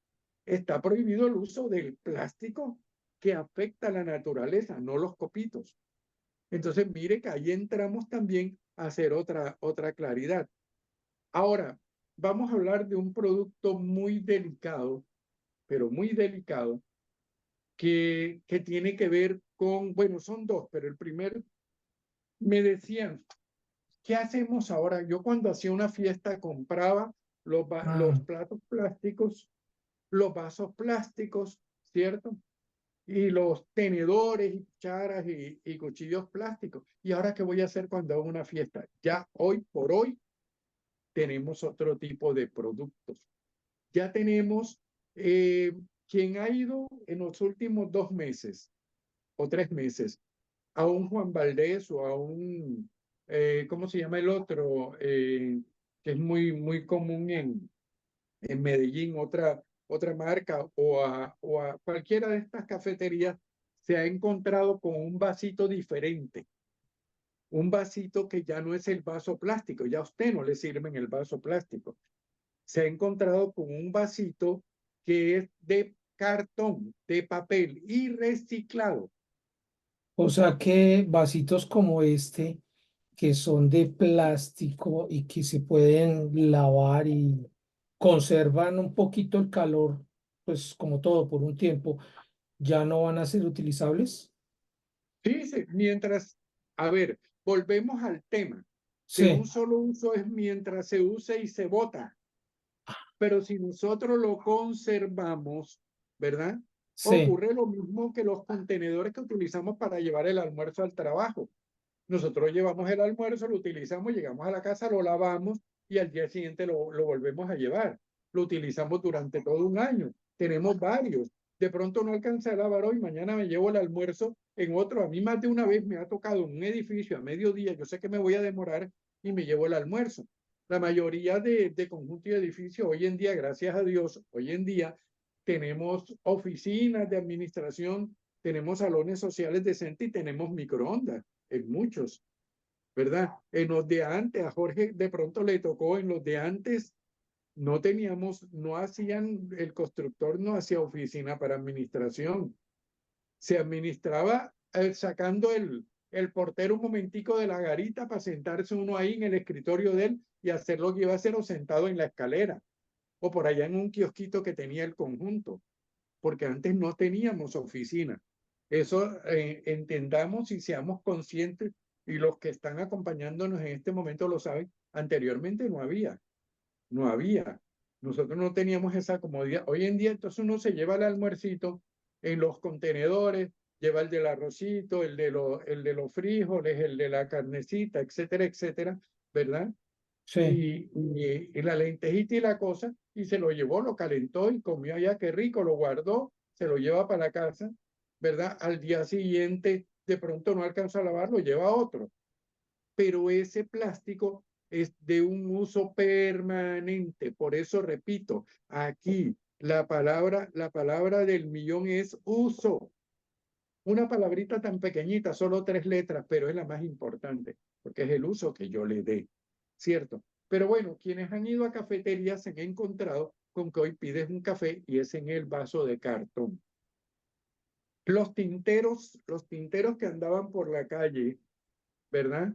Está prohibido el uso del plástico que afecta a la naturaleza, no los copitos. Entonces, mire que ahí entramos también a hacer otra claridad. Ahora, vamos a hablar de un producto muy delicado, pero muy delicado, que tiene que ver con, bueno, son dos, pero el primero, me decían, ¿qué hacemos ahora? Yo cuando hacía una fiesta compraba Ah, los platos plásticos, los vasos plásticos, ¿cierto? Y los tenedores y cucharas y cuchillos plásticos. ¿Y ahora qué voy a hacer cuando hago una fiesta? Ya hoy por hoy tenemos otro tipo de productos. Ya tenemos quien ha ido en los últimos 2 meses o 3 meses a un Juan Valdés o a un, ¿cómo se llama el otro? Que es muy común en Medellín, otra marca, o a cualquiera de estas cafeterías, se ha encontrado con un vasito diferente, un vasito que ya no es el vaso plástico, ya a usted no le sirve en el vaso plástico. Se ha encontrado con un vasito que es de cartón, de papel y reciclado. O sea que vasitos como este, que son de plástico y que se pueden lavar y conservan un poquito el calor, pues como todo por un tiempo, ya no van a ser utilizables. Sí, sí, mientras, a ver, volvemos al tema. De un Sí, solo uso es mientras se use y se bota. Pero si nosotros lo conservamos, ¿verdad? sí, Ocurre lo mismo que los contenedores que utilizamos para llevar el almuerzo al trabajo. Nosotros llevamos el almuerzo, lo utilizamos, llegamos a la casa, lo lavamos y al día siguiente lo volvemos a llevar. Lo utilizamos durante todo un año. Tenemos varios. De pronto no alcancé a lavar hoy, mañana me llevo el almuerzo en otro. A mí más de una vez me ha tocado en un edificio a mediodía, yo sé que me voy a demorar y me llevo el almuerzo. La mayoría de conjuntos y edificios hoy en día, gracias a Dios, hoy en día tenemos oficinas de administración, tenemos salones sociales decentes y tenemos microondas en muchos, ¿verdad? En los de antes, a Jorge de pronto le tocó, en los de antes no teníamos, no hacían, el constructor no hacía oficina para administración, se administraba sacando el portero un momentico de la garita para sentarse uno ahí en el escritorio de él y hacer lo que iba a hacer o sentado en la escalera o por allá en un kiosquito que tenía el conjunto, porque antes no teníamos oficina. Eso entendamos y seamos conscientes, y los que están acompañándonos en este momento lo saben, anteriormente no había, no había. Nosotros no teníamos esa comodidad. Hoy en día entonces uno se lleva el almuercito en los contenedores, lleva el del arrocito, el de los frijoles, el de la carnecita, etcétera, etcétera, ¿verdad? sí. Y la lentejita y la cosa, y se lo llevó, lo calentó y comió allá, qué rico, lo guardó, se lo lleva para la casa, ¿verdad? Al día siguiente, de pronto no alcanza a lavar, lo lleva a otro. Pero ese plástico es de un uso permanente. Por eso repito, aquí la palabra del millón es uso. Una palabrita tan pequeñita, solo 3 letras, pero es la más importante, porque es el uso que yo le dé, ¿cierto? Pero bueno, quienes han ido a cafeterías se han encontrado con que hoy pides un café y es en el vaso de cartón. Los tinteros que andaban por la calle, ¿verdad?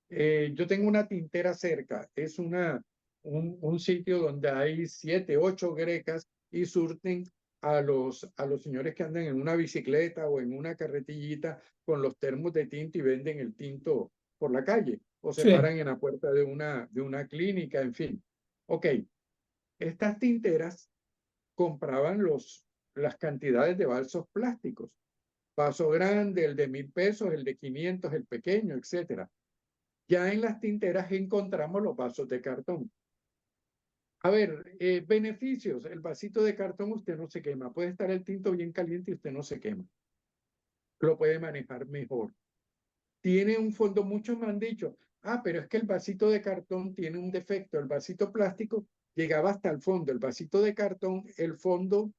Yo tengo una tintera cerca, es un sitio donde hay 7, 8 grecas y surten a los señores que andan en una bicicleta o en una carretillita con los termos de tinto y venden el tinto por la calle o se Sí, paran en la puerta de una clínica, en fin. Ok, estas tinteras compraban las cantidades de vasos plásticos, vaso grande, el de 1.000 pesos, el de 500, el pequeño, etcétera. Ya en las tinteras encontramos los vasos de cartón. A ver, beneficios. El vasito de cartón usted no se quema. Puede estar el tinto bien caliente y usted no se quema. Lo puede manejar mejor. Tiene un fondo, muchos me han dicho, pero es que el vasito de cartón tiene un defecto. El vasito plástico llegaba hasta el fondo. El vasito de cartón, el fondo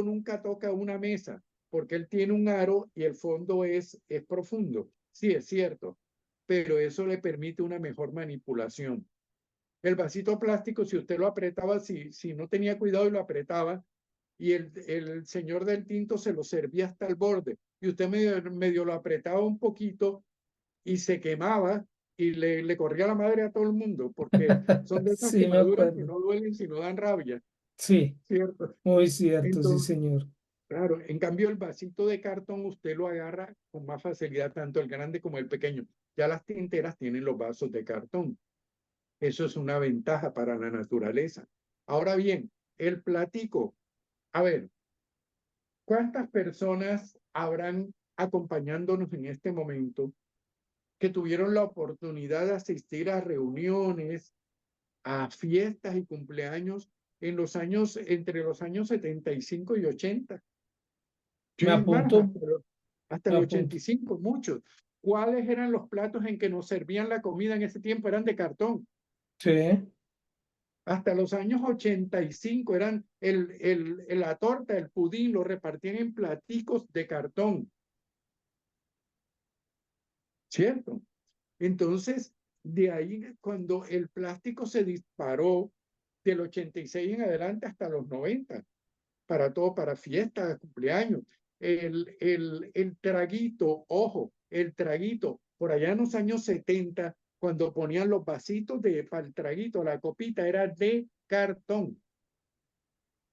nunca toca una mesa porque él tiene un aro y el fondo es profundo. Sí, es cierto, pero eso le permite una mejor manipulación. El vasito plástico, si usted lo apretaba, si no tenía cuidado y lo apretaba, y el señor del tinto se lo servía hasta el borde, y usted medio lo apretaba un poquito y se quemaba y le corría la madre a todo el mundo, porque son de esas sí, me quemaduras que acuerdo. no duelen, sino dan rabia, Sí, ¿cierto? muy cierto, sí, Entonces, señor. claro, en cambio el vasito de cartón usted lo agarra con más facilidad, tanto el grande como el pequeño. Ya las tinteras tienen los vasos de cartón. Eso es una ventaja para la naturaleza. Ahora bien, el platico. A ver, ¿cuántas personas habrán acompañándonos en este momento que tuvieron la oportunidad de asistir a reuniones, a fiestas y cumpleaños en los años, entre los años 75 y 80? Me Sí, es más, apunto, hasta me el apunto. 85, muchos. ¿Cuáles eran los platos en que nos servían la comida en ese tiempo? Eran de cartón. Sí, Hasta los años 85 eran la torta, el pudín, lo repartían en platicos de cartón, ¿cierto? Entonces, de ahí cuando el plástico se disparó del 86 en adelante hasta los 90, para todo, para fiestas, cumpleaños. El traguito, ojo, el traguito, por allá en los años 70, cuando ponían los vasitos para el traguito, la copita era de cartón.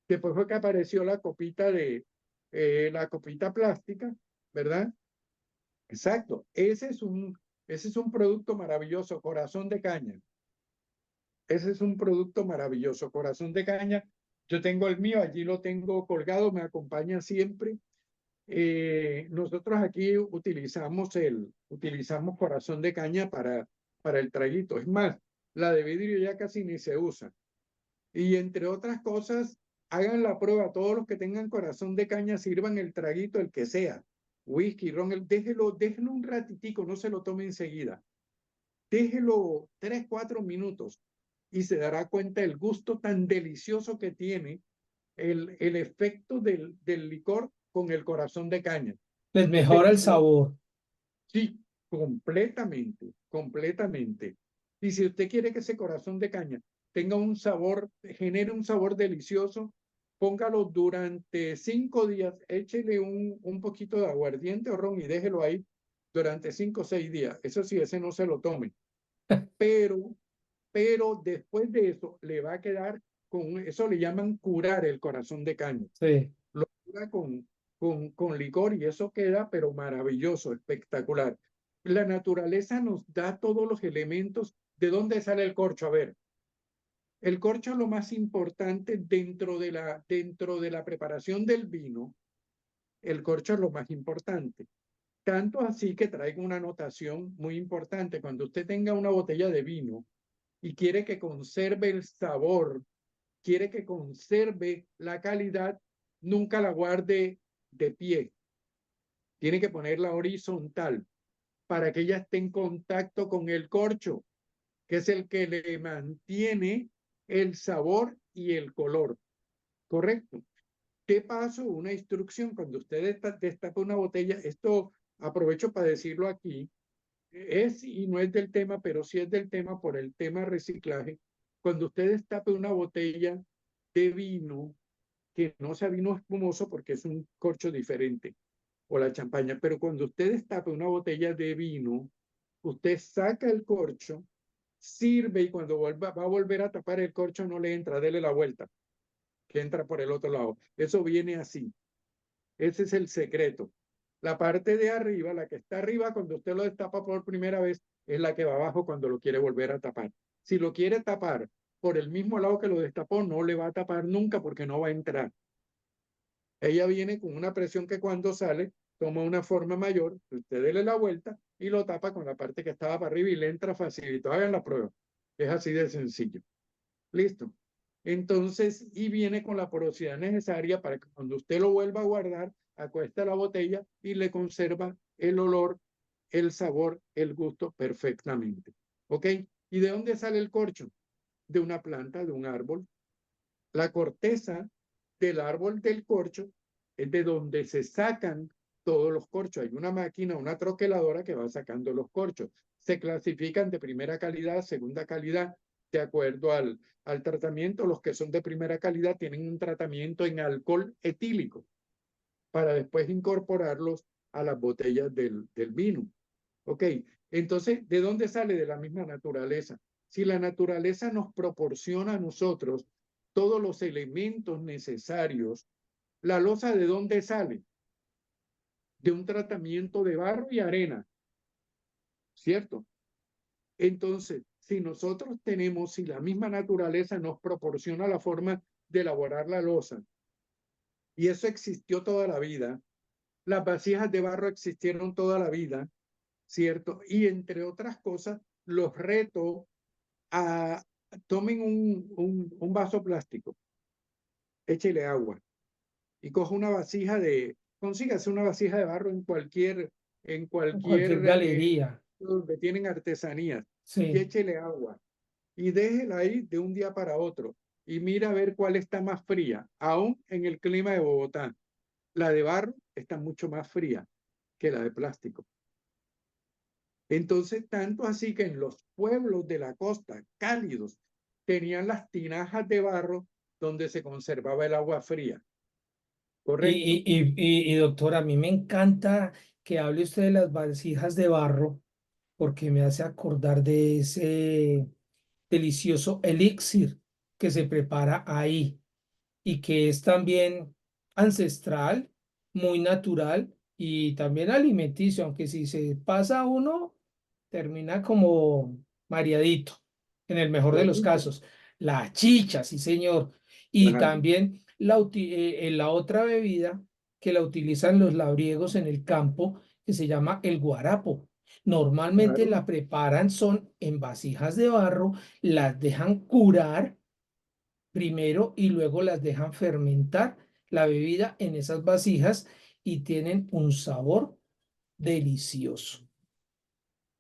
Después fue que apareció la copita plástica, ¿verdad? Exacto. Ese es un producto maravilloso, corazón de caña. Ese es un producto maravilloso, corazón de caña. Yo tengo el mío, allí lo tengo colgado, me acompaña siempre. Nosotros aquí utilizamos corazón de caña para el traguito. Es más, la de vidrio ya casi ni se usa. Y entre otras cosas, hagan la prueba. Todos los que tengan corazón de caña, sirvan el traguito, el que sea. Whisky, ron, déjelo un ratitico, no se lo tome enseguida. Déjelo 3, 4 minutos y se dará cuenta el gusto tan delicioso que tiene el efecto del licor con el corazón de caña. Les mejora el Delicioso. sabor. Sí, completamente, completamente. Y si usted quiere que ese corazón de caña tenga un sabor, genere un sabor delicioso, póngalo durante 5 días, échele un poquito de aguardiente o ron y déjelo ahí durante 5 o 6 días. Eso sí, ese no se lo tome. Pero, pero después de eso le va a quedar eso le llaman curar el corazón de caña. Sí. Lo cura con licor y eso queda, pero maravilloso, espectacular. La naturaleza nos da todos los elementos. ¿De dónde sale el corcho? A ver, el corcho es lo más importante dentro de la preparación del vino. El corcho es lo más importante. Tanto así que traigo una anotación muy importante. Cuando usted tenga una botella de vino y quiere que conserve el sabor, quiere que conserve la calidad, nunca la guarde de pie. Tiene que ponerla horizontal para que ella esté en contacto con el corcho, que es el que le mantiene el sabor y el color. ¿Correcto? ¿Qué paso? Una instrucción. Cuando usted destapa una botella, esto aprovecho para decirlo aquí, es y no es del tema, pero sí es del tema por el tema reciclaje. Cuando usted destape una botella de vino, que no sea vino espumoso porque es un corcho diferente, o la champaña, pero cuando usted destape una botella de vino, usted saca el corcho, sirve y cuando va a volver a tapar el corcho no le entra, dele la vuelta, que entra por el otro lado. Eso viene así. Ese es el secreto. La parte de arriba, la que está arriba cuando usted lo destapa por primera vez, es la que va abajo cuando lo quiere volver a tapar. Si lo quiere tapar por el mismo lado que lo destapó, no le va a tapar nunca porque no va a entrar. Ella viene con una presión que cuando sale toma una forma mayor, usted dele la vuelta y lo tapa con la parte que estaba para arriba y le entra facilito. Hagan la prueba. Es así de sencillo. Listo. Entonces, y viene con la porosidad necesaria para que cuando usted lo vuelva a guardar, acuesta la botella y le conserva el olor, el sabor, el gusto perfectamente. ¿Ok? ¿Y de dónde sale el corcho? De una planta, de un árbol. La corteza del árbol del corcho es de donde se sacan todos los corchos. Hay una máquina, una troqueladora que va sacando los corchos. Se clasifican de primera calidad, segunda calidad, de acuerdo al tratamiento. Los que son de primera calidad tienen un tratamiento en alcohol etílico para después incorporarlos a las botellas del vino. ¿Ok? Entonces, ¿de dónde sale? De la misma naturaleza. Si la naturaleza nos proporciona a nosotros todos los elementos necesarios, ¿la loza de dónde sale? De un tratamiento de barro y arena, ¿cierto? Entonces, si nosotros tenemos, si la misma naturaleza nos proporciona la forma de elaborar la loza, y eso existió toda la vida, las vasijas de barro existieron toda la vida, ¿cierto? Y entre otras cosas, los reto a tomen un vaso plástico, échele agua y coja una vasija consígase una vasija de barro en En cualquier cualquier, galería. donde tienen artesanías y Sí. échele agua y déjela ahí de un día para otro y mira a ver cuál está más fría, aún en el clima de Bogotá. La de barro está mucho más fría que la de plástico. Entonces, tanto así que en los pueblos de la costa cálidos tenían las tinajas de barro donde se conservaba el agua fría. ¿correcto? Doctor, a mí me encanta que hable usted de las vasijas de barro porque me hace acordar de ese delicioso elixir que se prepara ahí y que es también ancestral, muy natural y también alimenticio, aunque si se pasa uno, termina como mareadito, en el mejor de los Correcto. casos. La chicha, sí, señor. Y Claro, también la otra bebida que la utilizan los labriegos en el campo, que se llama el guarapo. Normalmente claro, la preparan son en vasijas de barro, las dejan curar primero y luego las dejan fermentar la bebida en esas vasijas y tienen un sabor delicioso.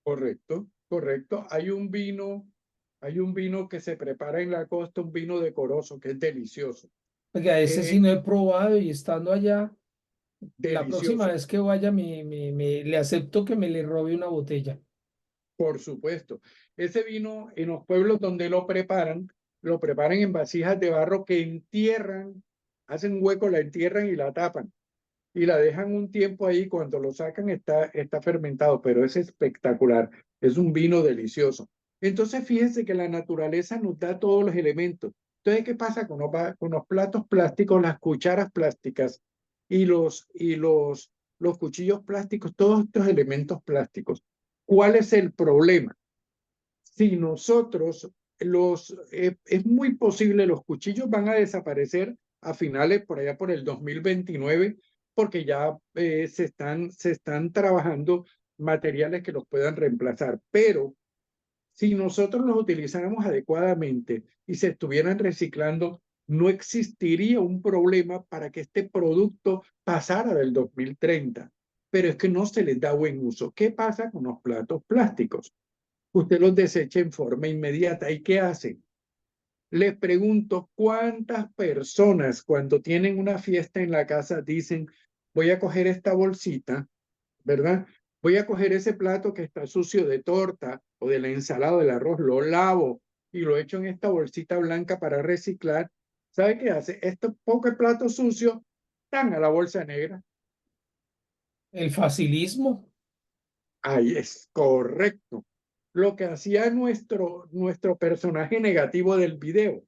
correcto, correcto. Hay un vino que se prepara en la costa, un vino decoroso, que es delicioso. Porque a ese sí Eh, no he probado y estando allá, la próxima delicioso, vez que vaya le acepto que me le robe una botella. por supuesto. Ese vino en los pueblos donde lo preparan en vasijas de barro que entierran, hacen un hueco, la entierran y la tapan. Y la dejan un tiempo ahí, cuando lo sacan está fermentado, pero es espectacular, es un vino delicioso. Entonces fíjense que la naturaleza nos da todos los elementos. Entonces, ¿qué pasa con los platos plásticos, las cucharas plásticas los cuchillos plásticos, todos estos elementos plásticos? ¿Cuál es el problema? Si nosotros es muy posible, los cuchillos van a desaparecer a finales por allá por el 2029, porque ya se están trabajando materiales que los puedan reemplazar. Pero si nosotros los utilizáramos adecuadamente y se estuvieran reciclando, no existiría un problema para que este producto pasara del 2030. Pero es que no se les da buen uso. ¿Qué pasa con los platos plásticos? Usted los desecha en forma inmediata. ¿Y qué hace? Les pregunto, ¿cuántas personas cuando tienen una fiesta en la casa dicen, voy a coger esta bolsita, ¿verdad? Voy a coger ese plato que está sucio de torta o de la ensalada, del arroz, lo lavo y lo echo en esta bolsita blanca para reciclar? ¿Sabe qué hace? Este poco plato sucio, tan a la bolsa negra. El facilismo, Ahí es correcto. Lo que hacía nuestro personaje negativo del video.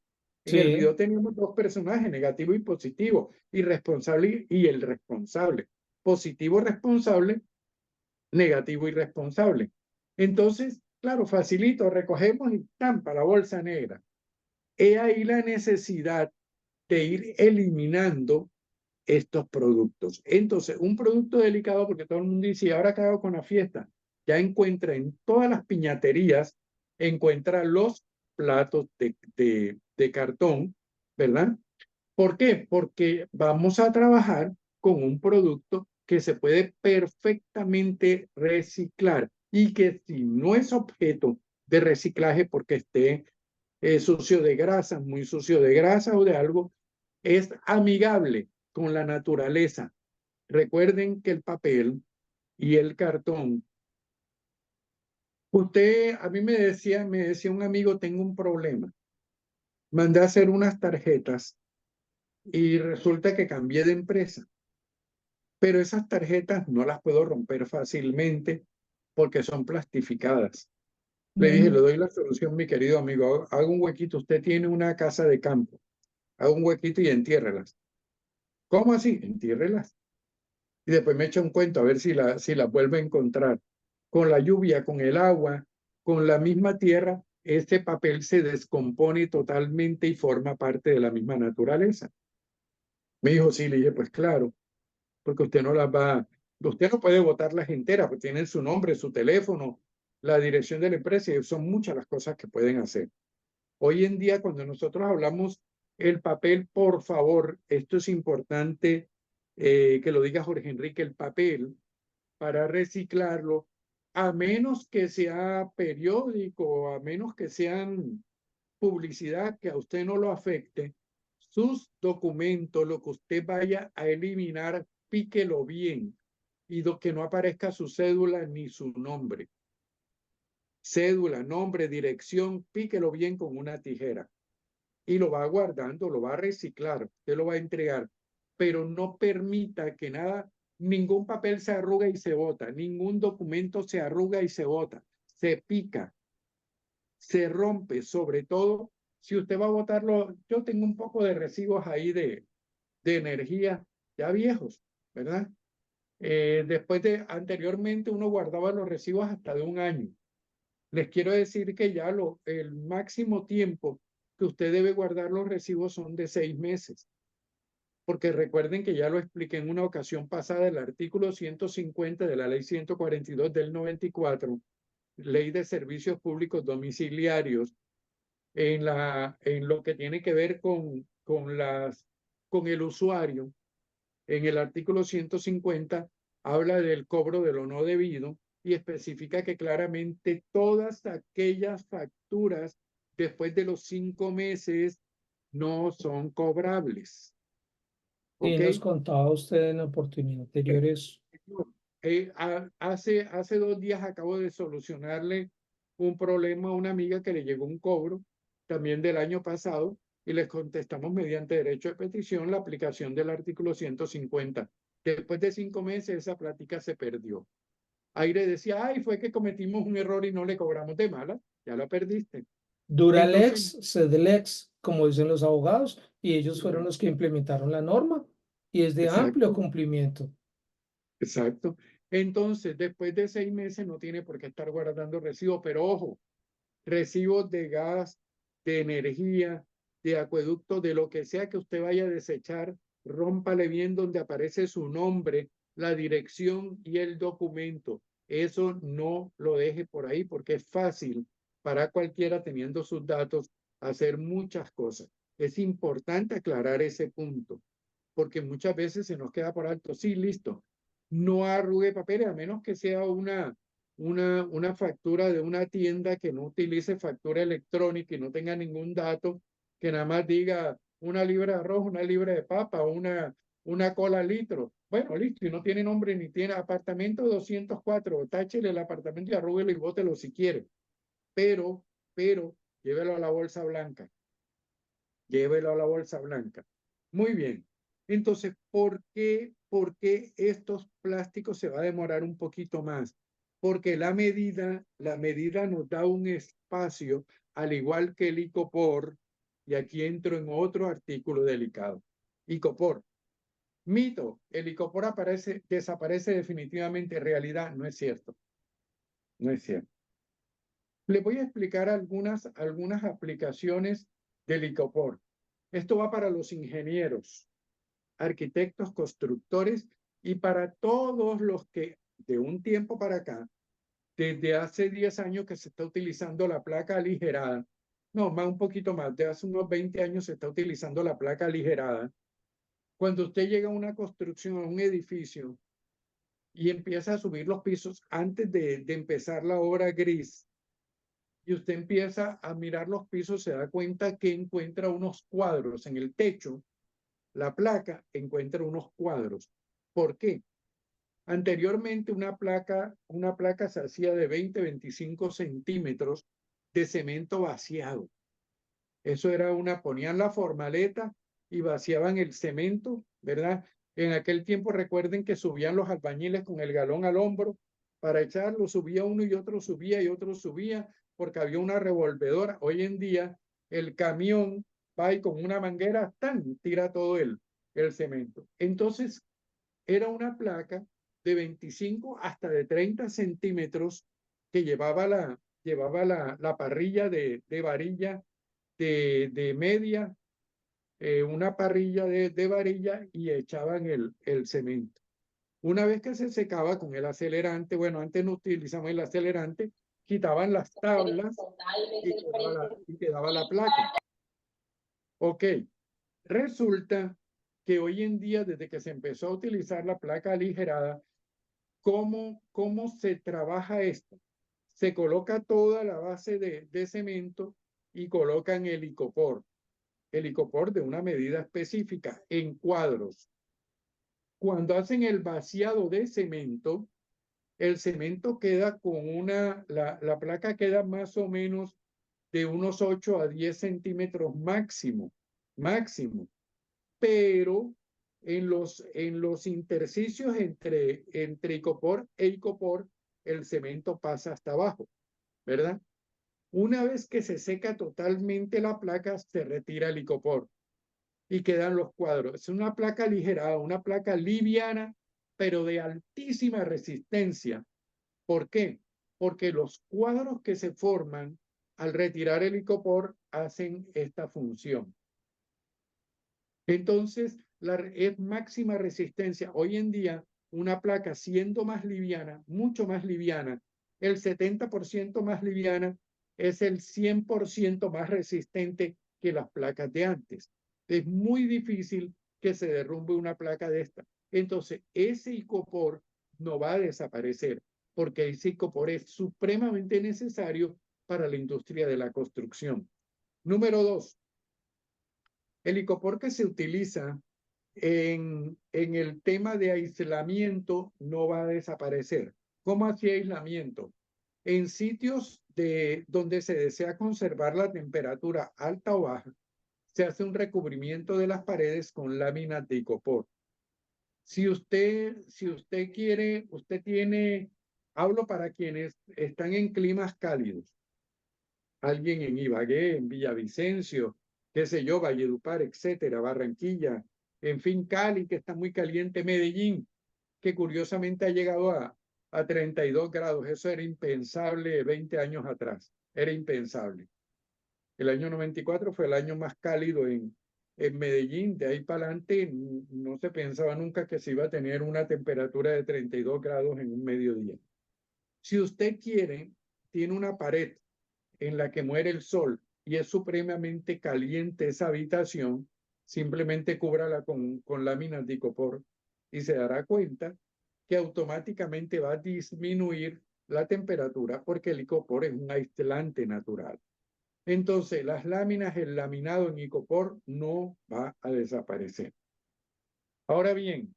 En el sí, video teníamos dos personajes, negativo y positivo, y responsable y el responsable. Positivo responsable, negativo y responsable. Entonces, claro, facilito, recogemos y tampa la bolsa negra. He ahí la necesidad de ir eliminando estos productos. Entonces, un producto delicado, porque todo el mundo dice, ¿y ahora qué hago con la fiesta? Ya encuentra en todas las piñaterías, encuentra los platos de cartón, ¿verdad? ¿Por qué? Porque vamos a trabajar con un producto que se puede perfectamente reciclar y que, si no es objeto de reciclaje porque esté sucio de grasa, muy sucio de grasa o de algo, es amigable con la naturaleza. Recuerden que el papel y el cartón, a mí me decía un amigo, tengo un problema. Mandé a hacer unas tarjetas y resulta que cambié de empresa, pero esas tarjetas no las puedo romper fácilmente porque son plastificadas. Le dije, le mm, doy la solución, mi querido amigo, haga un huequito, usted tiene una casa de campo, haga un huequito y entiérrelas. ¿Cómo así? Entiérrelas. Y después me echa un cuento a ver si la vuelve a encontrar. Con la lluvia, con el agua, con la misma tierra, este papel se descompone totalmente y forma parte de la misma naturaleza. Me dijo, sí, le dije, pues claro, porque usted no puede botarlas enteras, porque tienen su nombre, su teléfono, la dirección de la empresa, y son muchas las cosas que pueden hacer. Hoy en día, cuando nosotros hablamos el papel, por favor, esto es importante que lo diga Jorge Enrique, el papel para reciclarlo, a menos que sea periódico, a menos que sean publicidad que a usted no lo afecte, sus documentos, lo que usted vaya a eliminar, píquelo bien y que no aparezca su cédula ni su nombre. Cédula, nombre, dirección, píquelo bien con una tijera y lo va guardando, lo va a reciclar, usted lo va a entregar. pero no permita que nada, ningún papel se arruga y se bota, ningún documento se arruga y se bota, se pica, se rompe, sobre todo si usted va a botarlo. Yo tengo un poco de residuos ahí de energía ya viejos, ¿verdad? Después de anteriormente uno guardaba los residuos hasta de un año. Les quiero decir que ya el máximo tiempo que usted debe guardar los recibos son de 6 meses. Porque recuerden que ya lo expliqué en una ocasión pasada, el artículo 150 de la ley 142 del 94, ley de servicios públicos domiciliarios, en lo que tiene que ver con el usuario. En el artículo 150 habla del cobro de lo no debido y especifica que claramente todas aquellas facturas después de los 5 meses no son cobrables. Y ¿Ok? nos contaba usted en la oportunidad anterior eso. Hace 2 días acabo de solucionarle un problema a una amiga que le llegó un cobro también del año pasado y les contestamos mediante derecho de petición la aplicación del artículo 150. Después de 5 meses esa plática se perdió. Aire decía, ay, fue que cometimos un error y no le cobramos de mala, ya la perdiste. Entonces, Duralex, Sedlex, como dicen los abogados, y ellos fueron los que implementaron la norma y es de amplio exacto, cumplimiento. exacto. Entonces, después de 6 meses no tiene por qué estar guardando residuos, pero ojo, recibos de gas, de energía, de acueducto, de lo que sea que usted vaya a desechar, rómpale bien donde aparece su nombre, la dirección y el documento. Eso no lo deje por ahí porque es fácil para cualquiera teniendo sus datos hacer muchas cosas. Es importante aclarar ese punto porque muchas veces se nos queda por alto. Sí, listo. No arrugue papeles a menos que sea una factura de una tienda que no utilice factura electrónica y no tenga ningún dato, que nada más diga 1 libra de arroz, 1 libra de papa, una cola litro. Bueno, listo, y no tiene nombre ni tiene apartamento 204, táchele el apartamento y arrúguelo y bótelo si quiere. Pero, llévelo a la bolsa blanca. Llévelo a la bolsa blanca. Muy bien. Entonces, por qué estos plásticos se va a demorar un poquito más? Porque la medida nos da un espacio, al igual que el ICOPOR, y aquí entro en otro artículo delicado. ICOPOR. Mito, el ICOPOR desaparece definitivamente. Realidad, no es cierto. No es cierto. Le voy a explicar algunas aplicaciones del ICOPOR. Esto va para los ingenieros, arquitectos, constructores y para todos los que de un tiempo para acá, desde hace 10 años que se está utilizando la placa aligerada, no, más un poquito más, de hace unos 20 años se está utilizando la placa aligerada. Cuando usted llega a una construcción, a un edificio y empieza a subir los pisos antes de empezar la obra gris, y usted empieza a mirar los pisos, se da cuenta que encuentra unos cuadros en el techo. La placa encuentra unos cuadros. ¿Por qué? Anteriormente una placa se hacía de 20-25 centímetros de cemento vaciado. Eso era ponían la formaleta y vaciaban el cemento, ¿verdad? En aquel tiempo recuerden que subían los albañiles con el galón al hombro para echarlo, subía uno y otro subía y otro subía porque había una revolvedora. Hoy en día el camión va y con una manguera, ¡tan!, tira todo el cemento. Entonces era una placa de 25 hasta de 30 centímetros que llevaba la parrilla de varilla de media, una parrilla de varilla y echaban el cemento. Una vez que se secaba con el acelerante, bueno, antes no utilizamos el acelerante, quitaban las tablas y quedaba la placa. Ok, resulta que hoy en día, desde que se empezó a utilizar la placa aligerada, ¿cómo se trabaja esto? Se coloca toda la base de cemento y colocan el icopor de una medida específica en cuadros. Cuando hacen el vaciado de cemento, el cemento queda la placa queda más o menos de unos 8 a 10 centímetros máximo, máximo. Pero en los intersticios entre icopor e icopor, el cemento pasa hasta abajo, ¿verdad? Una vez que se seca totalmente la placa, se retira el icopor y quedan los cuadros. Es una placa aligerada, una placa liviana, pero de altísima resistencia. ¿Por qué? Porque los cuadros que se forman al retirar el icopor hacen esta función. Entonces, es máxima resistencia. Hoy en día, una placa siendo más liviana, mucho más liviana, el 70% más liviana, es el 100% más resistente que las placas de antes. Es muy difícil que se derrumbe una placa de esta. Entonces, ese icopor no va a desaparecer, porque ese icopor es supremamente necesario para la industria de la construcción. Número 2, el icopor que se utiliza en el tema de aislamiento no va a desaparecer. ¿Cómo así aislamiento? En sitios donde se desea conservar la temperatura alta o baja, se hace un recubrimiento de las paredes con láminas de icopor. Si usted quiere, usted tiene, hablo para quienes están en climas cálidos, alguien en Ibagué, en Villavicencio, qué sé yo, Valledupar, etcétera, Barranquilla, en fin, Cali, que está muy caliente, Medellín, que curiosamente ha llegado a 32 grados. Eso era impensable 20 años atrás, era impensable. El año 94 fue el año más cálido en Medellín. De ahí para adelante no se pensaba nunca que se iba a tener una temperatura de 32 grados en un mediodía. Si usted quiere, tiene una pared en la que muere el sol y es supremamente caliente esa habitación, simplemente cúbrala con láminas de icopor y se dará cuenta que automáticamente va a disminuir la temperatura porque el icopor es un aislante natural. Entonces, las láminas, el laminado en icopor no va a desaparecer. Ahora bien,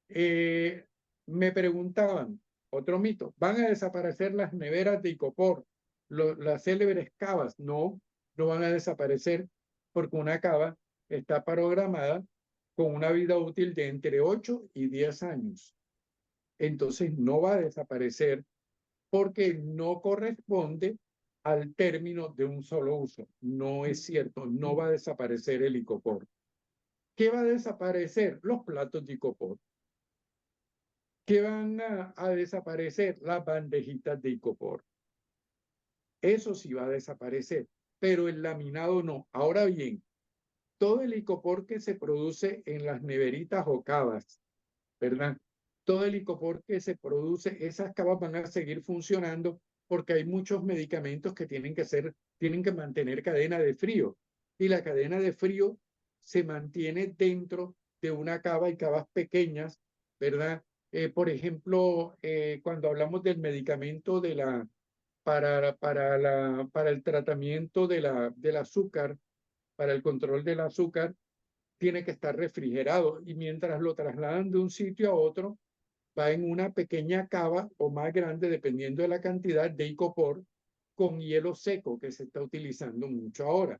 me preguntaban, otro mito, ¿van a desaparecer las neveras de icopor, las célebres cavas? No, no van a desaparecer porque una cava está programada con una vida útil de entre 8 y 10 años. Entonces no va a desaparecer porque no corresponde al término de un solo uso. No es cierto, no va a desaparecer el icopor. ¿Qué va a desaparecer? Los platos de icopor. ¿Qué van a desaparecer? Las bandejitas de icopor. Eso sí va a desaparecer, pero el laminado no. Ahora bien, todo el icopor que se produce en las neveritas o cavas, ¿verdad? Todo el icopor que se produce, esas cavas van a seguir funcionando porque hay muchos medicamentos que tienen que mantener cadena de frío. Y la cadena de frío se mantiene dentro de una cava y cavas pequeñas, ¿verdad? Por ejemplo, cuando hablamos del medicamento para el tratamiento del azúcar, para el control del azúcar, tiene que estar refrigerado y mientras lo trasladan de un sitio a otro, va en una pequeña cava o más grande, dependiendo de la cantidad de icopor, con hielo seco que se está utilizando mucho ahora.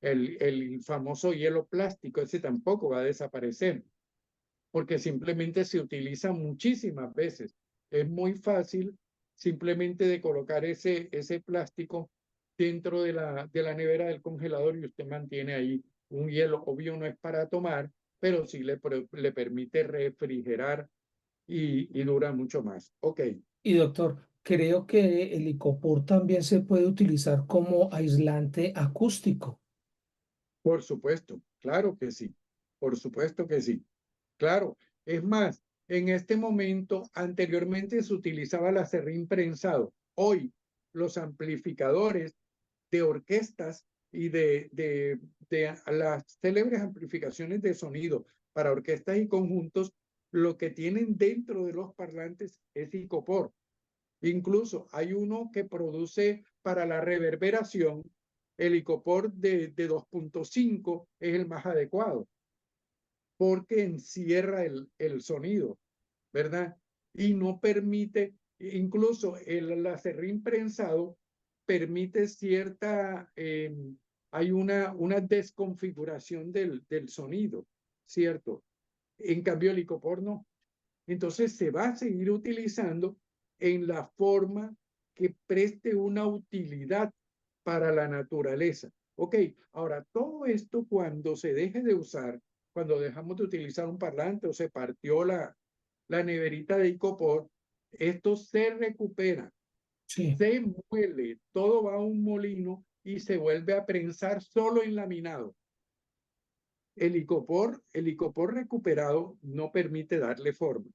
El famoso hielo plástico, ese tampoco va a desaparecer, porque simplemente se utiliza muchísimas veces. Es muy fácil simplemente de colocar ese plástico dentro de la nevera del congelador y usted mantiene ahí un hielo. Obvio no es para tomar, pero sí le permite refrigerar y dura mucho más. Ok, Y doctor, creo que el icopor también se puede utilizar como aislante acústico. por supuesto, claro que sí, por supuesto que sí. Claro, es más, en este momento, anteriormente se utilizaba el acerrín prensado. Hoy, los amplificadores de orquestas y de las célebres amplificaciones de sonido para orquestas y conjuntos, lo que tienen dentro de los parlantes es icopor. Incluso hay uno que produce para la reverberación, el icopor de 2.5 es el más adecuado porque encierra el sonido, ¿verdad? Y no permite, incluso el acerrín prensado permite hay una desconfiguración del sonido, ¿cierto? En cambio, el icopor no. Entonces se va a seguir utilizando en la forma que preste una utilidad para la naturaleza. Ok, ahora todo esto cuando se deje de usar, cuando dejamos de utilizar un parlante o se partió la neverita de icopor, esto se recupera, Sí. se muele, todo va a un molino y se vuelve a prensar solo en laminado. El icopor recuperado no permite darle forma,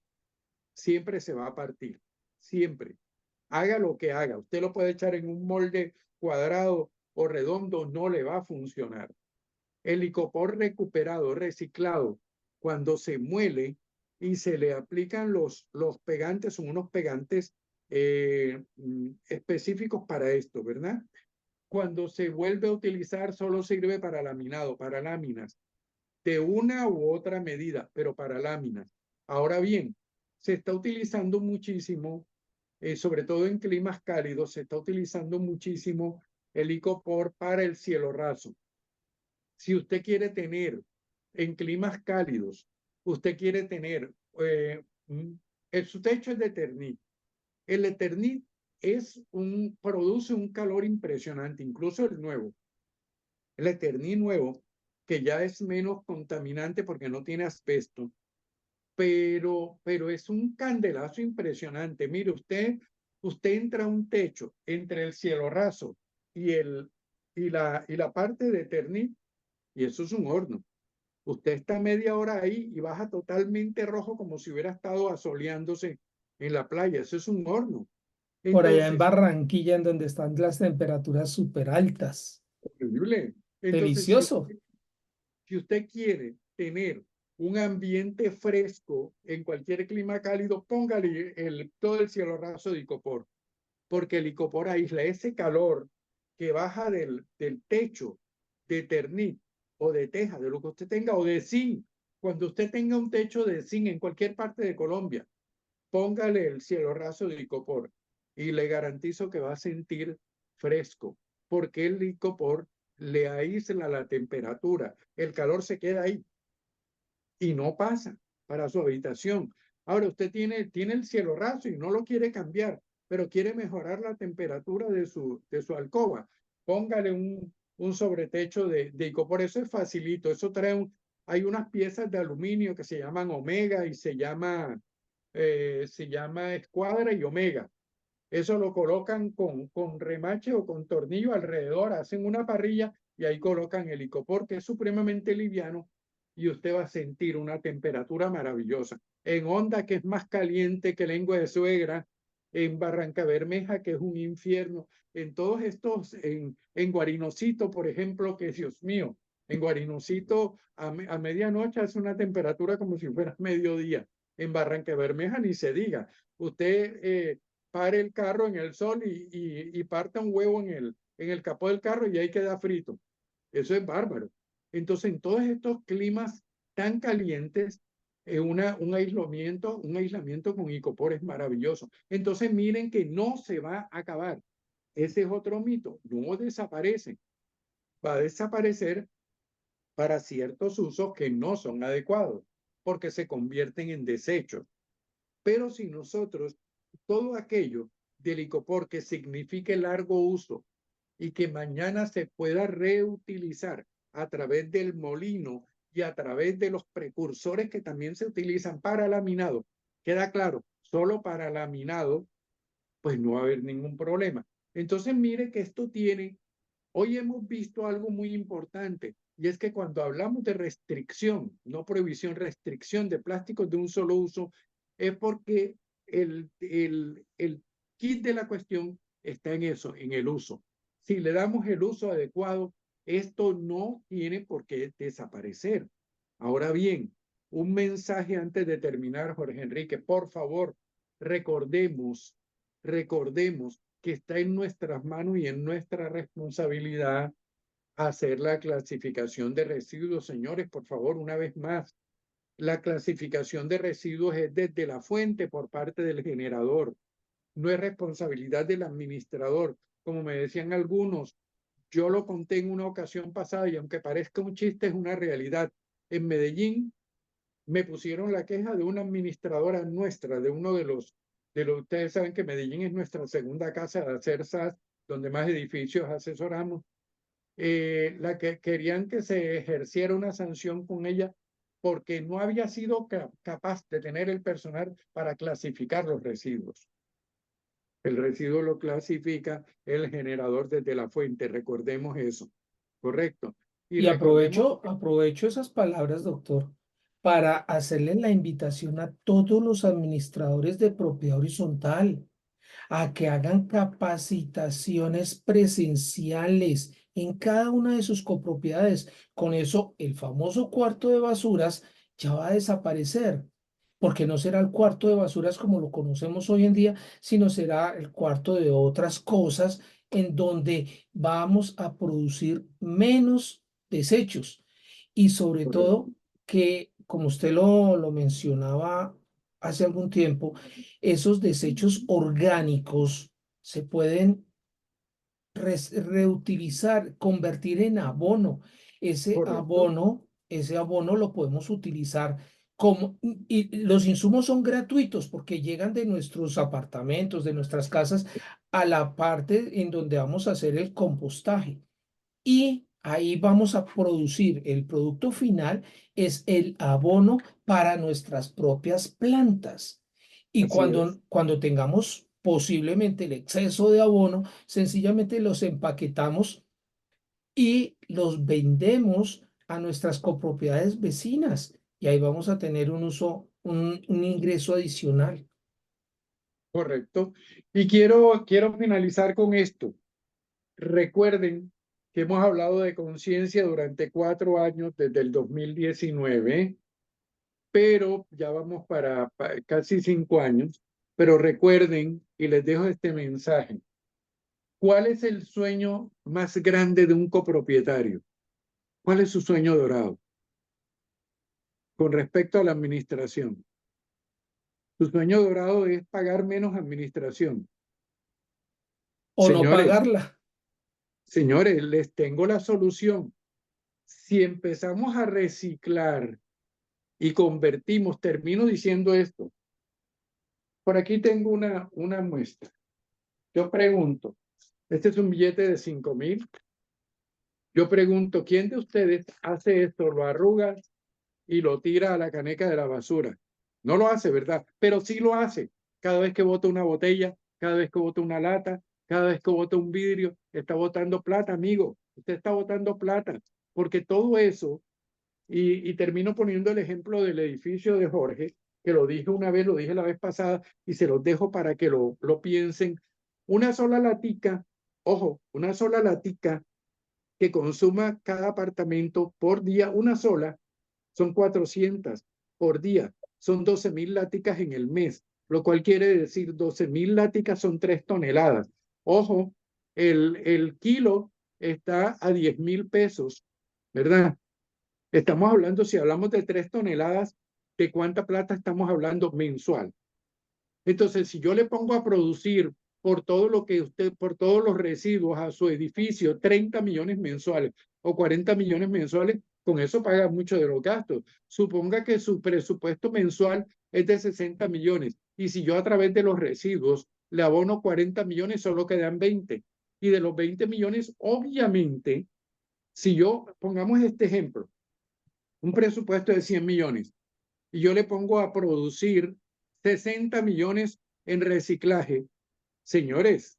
siempre se va a partir, siempre. Haga lo que haga, usted lo puede echar en un molde cuadrado o redondo, no le va a funcionar. El icopor recuperado, reciclado, cuando se muele y se le aplican los pegantes, son unos pegantes específicos para esto, ¿verdad? Cuando se vuelve a utilizar, solo sirve para laminado, para láminas, de una u otra medida, pero para láminas. Ahora bien, se está utilizando muchísimo, sobre todo en climas cálidos, se está utilizando muchísimo el icopor para el cielo raso. Si usted quiere tener en climas cálidos, usted quiere tener, su techo es de Eternit. El Eternit produce un calor impresionante, incluso el nuevo. El Eternit nuevo, que ya es menos contaminante porque no tiene asbesto, pero es un candelazo impresionante. Mire, usted entra a un techo entre el cielo raso y, y la parte de Eternit, y eso es un horno. Usted está media hora ahí y baja totalmente rojo como si hubiera estado asoleándose en la playa. Eso es un horno. Por allá en Entonces, Barranquilla, en donde están las temperaturas súper altas. horrible. Entonces, Delicioso. si usted quiere tener un ambiente fresco en cualquier clima cálido, póngale todo el cielo raso de icopor, porque el icopor aísla ese calor que baja del techo de Eternit o de teja, de lo que usted tenga, o de zinc. Cuando usted tenga un techo de zinc en cualquier parte de Colombia, póngale el cielo raso de icopor y le garantizo que va a sentir fresco, porque el icopor le aísla la temperatura, el calor se queda ahí y no pasa para su habitación. Ahora usted tiene el cielo raso y no lo quiere cambiar, pero quiere mejorar la temperatura de su alcoba. Póngale un sobretecho de icopor, eso es facilito, eso hay unas piezas de aluminio que se llaman omega y se llama escuadra y omega. Eso lo colocan con remache o con tornillo alrededor, hacen una parrilla y ahí colocan el icopor, que es supremamente liviano, y usted va a sentir una temperatura maravillosa. En Honda, que es más caliente que lengua de suegra, en Barranca Bermeja, que es un infierno, en todos estos, en Guarinocito, por ejemplo, que Dios mío, en Guarinocito a medianoche hace una temperatura como si fuera mediodía. En Barranca Bermeja ni se diga. Usted pare el carro en el sol y parta un huevo en el capó del carro y ahí queda frito. Eso es bárbaro. Entonces, en todos estos climas tan calientes, un aislamiento con icopor es maravilloso. Entonces, miren que no se va a acabar. Ese es otro mito. No desaparece. Va a desaparecer para ciertos usos que no son adecuados, porque se convierten en desechos. Pero si nosotros, todo aquello del icopor que signifique largo uso y que mañana se pueda reutilizar a través del molino y a través de los precursores que también se utilizan para laminado, queda claro, solo para laminado, pues no va a haber ningún problema. Entonces, mire que hoy hemos visto algo muy importante, y es que cuando hablamos de restricción, no prohibición, restricción de plásticos de un solo uso, es porque el kit de la cuestión está en eso, en el uso. Si le damos el uso adecuado, esto no tiene por qué desaparecer. Ahora bien, un mensaje antes de terminar, Jorge Enrique, por favor, recordemos que está en nuestras manos y en nuestra responsabilidad hacer la clasificación de residuos. Señores, por favor, una vez más, la clasificación de residuos es desde la fuente por parte del generador, no es responsabilidad del administrador. Como me decían algunos, yo lo conté en una ocasión pasada y aunque parezca un chiste, es una realidad. En Medellín, me pusieron la queja de una administradora nuestra, de uno ustedes saben que Medellín es nuestra segunda casa de hacer SAS, donde más edificios asesoramos, la que querían que se ejerciera una sanción con ella porque no había sido capaz de tener el personal para clasificar los residuos. El residuo lo clasifica el generador desde la fuente, recordemos eso, ¿correcto? Y Y recordemos aprovecho esas palabras, doctor, para hacerle la invitación a todos los administradores de propiedad horizontal a que hagan capacitaciones presenciales en cada una de sus copropiedades. Con eso, el famoso cuarto de basuras ya va a desaparecer, porque no será el cuarto de basuras como lo conocemos hoy en día, sino será el cuarto de otras cosas en donde vamos a producir menos desechos y sobre todo correcto, que, como usted lo mencionaba hace algún tiempo, esos desechos orgánicos se pueden reutilizar, convertir en abono. correcto, Ese abono lo podemos utilizar como, y los insumos son gratuitos porque llegan de nuestros apartamentos, de nuestras casas, a la parte en donde vamos a hacer el compostaje. Y ahí vamos a producir el producto final, es el abono para nuestras propias plantas. Y así es. cuando tengamos posiblemente el exceso de abono, sencillamente los empaquetamos y los vendemos a nuestras copropiedades vecinas. Y ahí vamos a tener un ingreso adicional. Correcto. Y quiero finalizar con esto. Recuerden que hemos hablado de conciencia durante 4 años, desde el 2019, pero ya vamos para casi 5 años. Pero recuerden, y les dejo este mensaje, ¿cuál es el sueño más grande de un copropietario? ¿Cuál es su sueño dorado con respecto a la administración? Su sueño dorado es pagar menos administración. O no Señores, pagarla. señores, les tengo la solución. Si empezamos a reciclar y convertimos, termino diciendo esto. Por aquí tengo una muestra. Yo pregunto, este es un billete de 5.000. Yo pregunto, ¿quién de ustedes hace esto? Lo arruga y lo tira a la caneca de la basura. No lo hace, ¿verdad? Pero sí lo hace. Cada vez que bota una botella, cada vez que bota una lata, cada vez que bota un vidrio, está botando plata, amigo. Usted está botando plata. Porque todo eso, y termino poniendo el ejemplo del edificio de Jorge, que lo dije una vez, lo dije la vez pasada, y se los dejo para que lo piensen. Una sola latica, ojo, una sola latica que consuma cada apartamento por día, una sola, son 400 por día, son 12.000 láticas en el mes, lo cual quiere decir 12.000 láticas son 3 toneladas. Ojo, el kilo está a 10.000 pesos, ¿verdad? Estamos hablando, si hablamos de 3 toneladas, ¿de cuánta plata estamos hablando mensual? Entonces, si yo le pongo a producir por todo lo que usted, por todos los residuos a su edificio, 30 millones mensuales o 40 millones mensuales, con eso paga mucho de los gastos. Suponga que su presupuesto mensual es de 60 millones y si yo a través de los residuos le abono 40 millones, solo quedan 20. Y de los 20 millones, obviamente, si yo, pongamos este ejemplo, un presupuesto de 100 millones y yo le pongo a producir 60 millones en reciclaje, señores,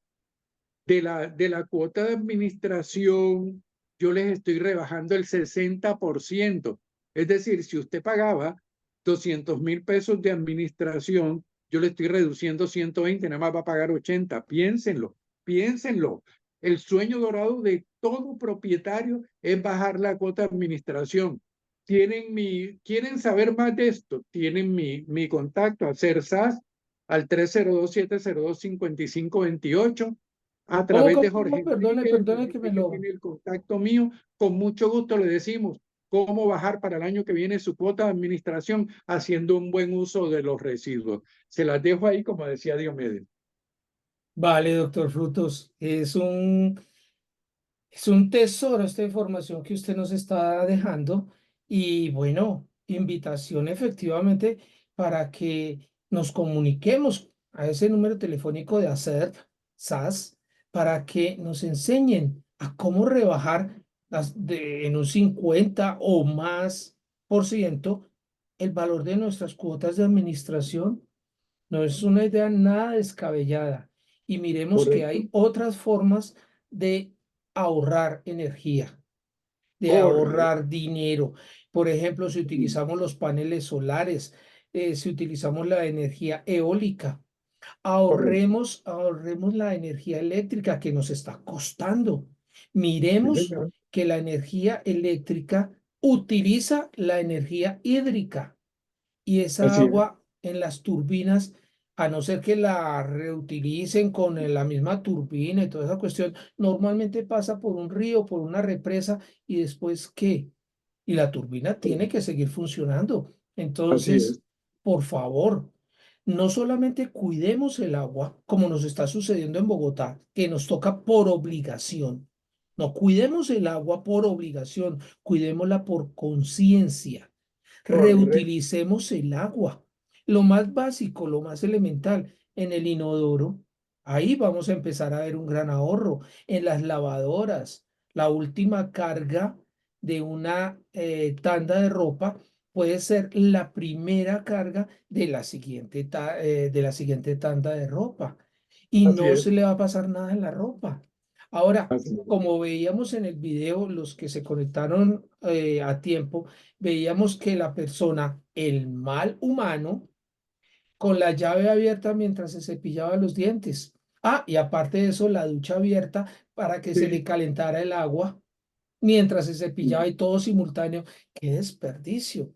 de la cuota de administración, yo les estoy rebajando el 60%. Es decir, si usted pagaba 200.000 pesos de administración, yo le estoy reduciendo 120, nada más va a pagar 80. Piénsenlo, piénsenlo. El sueño dorado de todo propietario es bajar la cuota de administración. ¿Quieren saber más de esto? Tienen mi contacto, hacer SAS al 302-702-5528 a ¿Cómo, través de cómo? Jorge Perdone, Enrique. perdone Jorge que me Enrique lo... tiene el contacto mío. Con mucho gusto le decimos cómo bajar para el año que viene su cuota de administración haciendo un buen uso de los residuos. Se las dejo ahí, como decía Diomedes. Vale, doctor Frutos, es un tesoro esta información que usted nos está dejando y bueno, invitación efectivamente para que nos comuniquemos a ese número telefónico de ACERT, SAS, para que nos enseñen a cómo rebajar en un 50 o más por ciento el valor de nuestras cuotas de administración. No es una idea nada descabellada. Y miremos que Correcto. hay otras formas de ahorrar energía, de Correcto. ahorrar dinero. Por ejemplo, si utilizamos los paneles solares, si utilizamos la energía eólica, Correcto. ahorremos la energía eléctrica que nos está costando. Sí, Miremos señor. que la energía eléctrica utiliza la energía hídrica y esa Así es. agua en las turbinas, a no ser que la reutilicen con la misma turbina y toda esa cuestión, normalmente pasa por un río, por una represa y después ¿qué? Y la turbina tiene que seguir funcionando. Así es. Entonces, por favor, no solamente cuidemos el agua, como nos está sucediendo en Bogotá, que nos toca por obligación. No cuidemos el agua por obligación, cuidémosla por conciencia. Correcto. Reutilicemos el agua. Lo más básico, lo más elemental, en el inodoro, ahí vamos a empezar a ver un gran ahorro. En las lavadoras, la última carga de una tanda de ropa puede ser la primera carga de la siguiente tanda de ropa y Así no es. se le va a pasar nada en la ropa. Ahora, Así es. como veíamos en el video, los que se conectaron a tiempo, veíamos que la persona, el mal humano, con la llave abierta mientras se cepillaba los dientes. Ah, y aparte de eso, la ducha abierta para que se le Sí. calentara el agua mientras se Sí. cepillaba y todo simultáneo. ¡Qué desperdicio!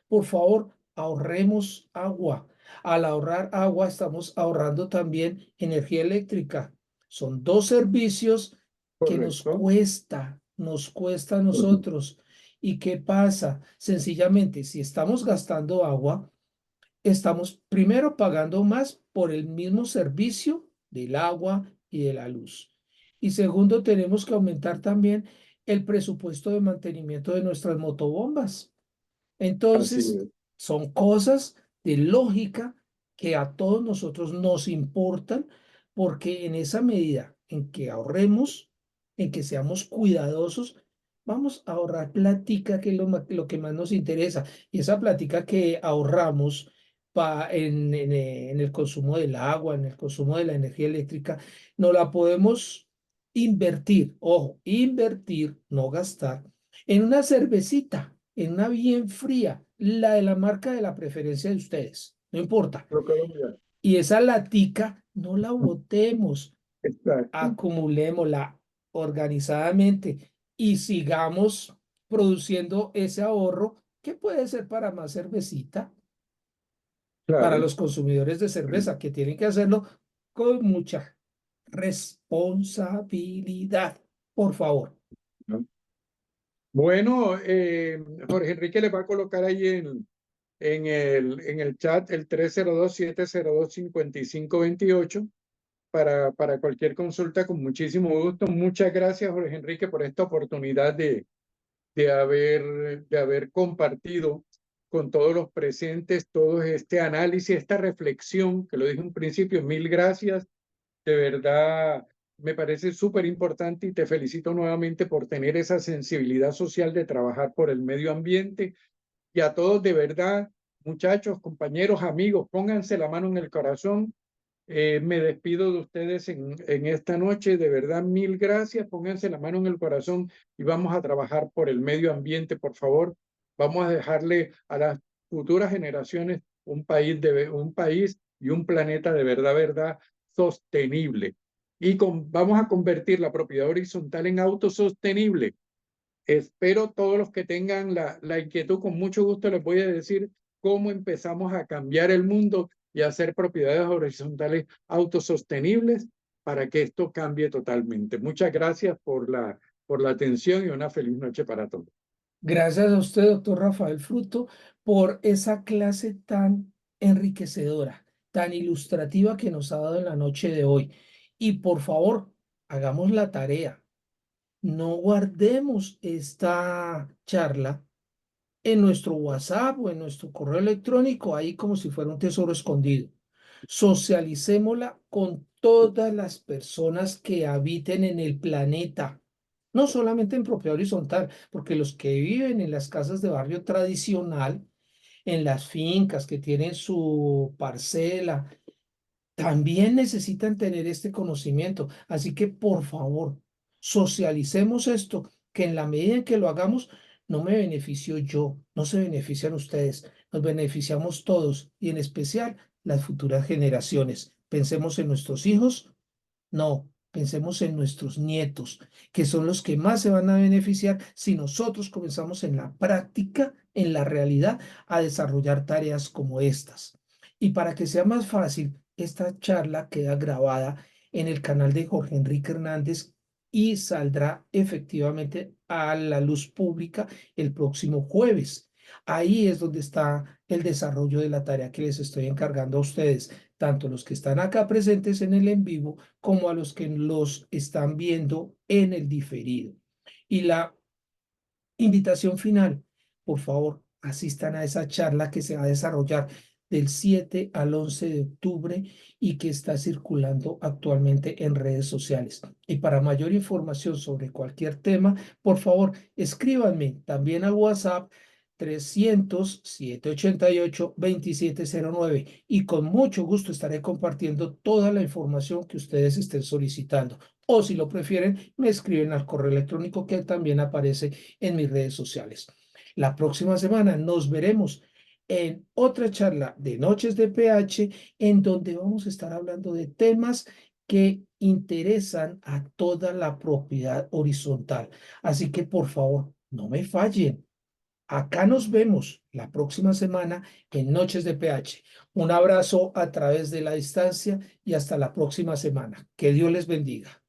Por favor, ahorremos agua. Al ahorrar agua, estamos ahorrando también energía eléctrica. Son dos servicios que Correcto. nos cuesta a nosotros. ¿Y qué pasa? Sencillamente, si estamos gastando agua, estamos primero pagando más por el mismo servicio del agua y de la luz. Y segundo, tenemos que aumentar también el presupuesto de mantenimiento de nuestras motobombas. Así Entonces, es. son cosas de lógica que a todos nosotros nos importan porque en esa medida en que ahorremos, en que seamos cuidadosos, vamos a ahorrar platica, que es lo que más nos interesa. Y esa platica que ahorramos en el consumo del agua, en el consumo de la energía eléctrica, no la podemos invertir, ojo, invertir, no gastar, en una cervecita, en una bien fría, la de la marca de la preferencia de ustedes, no importa. Lo colombiano. Y esa latica no la botemos, Exacto. acumulémosla organizadamente y sigamos produciendo ese ahorro que puede ser para más cervecita, para Claro. los consumidores de cerveza, que tienen que hacerlo con mucha responsabilidad, por favor. ¿No? Bueno, Jorge Enrique le va a colocar ahí en el chat el 302-702-5528 para cualquier consulta con muchísimo gusto. Muchas gracias, Jorge Enrique, por esta oportunidad de haber compartido con todos los presentes todo este análisis, esta reflexión, que lo dije en un principio. Mil gracias. De verdad, me parece súper importante y te felicito nuevamente por tener esa sensibilidad social de trabajar por el medio ambiente. Y a todos, de verdad, muchachos, compañeros, amigos, pónganse la mano en el corazón. Me despido de ustedes en esta noche. De verdad, mil gracias. Pónganse la mano en el corazón y vamos a trabajar por el medio ambiente, por favor. Vamos a dejarle a las futuras generaciones un país y un planeta de verdad, verdad, sostenible. Y vamos a convertir la propiedad horizontal en autosostenible. Espero todos los que tengan la inquietud, con mucho gusto les voy a decir cómo empezamos a cambiar el mundo y a hacer propiedades horizontales autosostenibles para que esto cambie totalmente. Muchas gracias por la atención y una feliz noche para todos. Gracias a usted, doctor Rafael Fruto, por esa clase tan enriquecedora, tan ilustrativa que nos ha dado en la noche de hoy. Y por favor, hagamos la tarea. No guardemos esta charla en nuestro WhatsApp o en nuestro correo electrónico, ahí como si fuera un tesoro escondido. Socialicémosla con todas las personas que habiten en el planeta, no solamente en propiedad horizontal, porque los que viven en las casas de barrio tradicional, en las fincas que tienen su parcela, también necesitan tener este conocimiento. Así que, por favor, socialicemos esto, que en la medida en que lo hagamos, no me beneficio yo, no se benefician ustedes, nos beneficiamos todos y en especial las futuras generaciones. Pensemos en nuestros hijos, no, pensemos en nuestros nietos, que son los que más se van a beneficiar si nosotros comenzamos en la práctica, en la realidad, a desarrollar tareas como estas. Y para que sea más fácil, esta charla queda grabada en el canal de Jorge Enrique Hernández y saldrá efectivamente a la luz pública el próximo jueves. Ahí es donde está el desarrollo de la tarea que les estoy encargando a ustedes, tanto los que están acá presentes en el en vivo como a los que los están viendo en el diferido. Y la invitación final, por favor, asistan a esa charla que se va a desarrollar del 7 al 11 de octubre y que está circulando actualmente en redes sociales. Y para mayor información sobre cualquier tema, por favor, escríbanme también al WhatsApp 300-788-2709 y con mucho gusto estaré compartiendo toda la información que ustedes estén solicitando. O si lo prefieren, me escriben al correo electrónico que también aparece en mis redes sociales. La próxima semana nos veremos en otra charla de Noches de PH, en donde vamos a estar hablando de temas que interesan a toda la propiedad horizontal. Así que por favor, no me fallen. Acá nos vemos la próxima semana en Noches de PH. Un abrazo a través de la distancia y hasta la próxima semana. Que Dios les bendiga.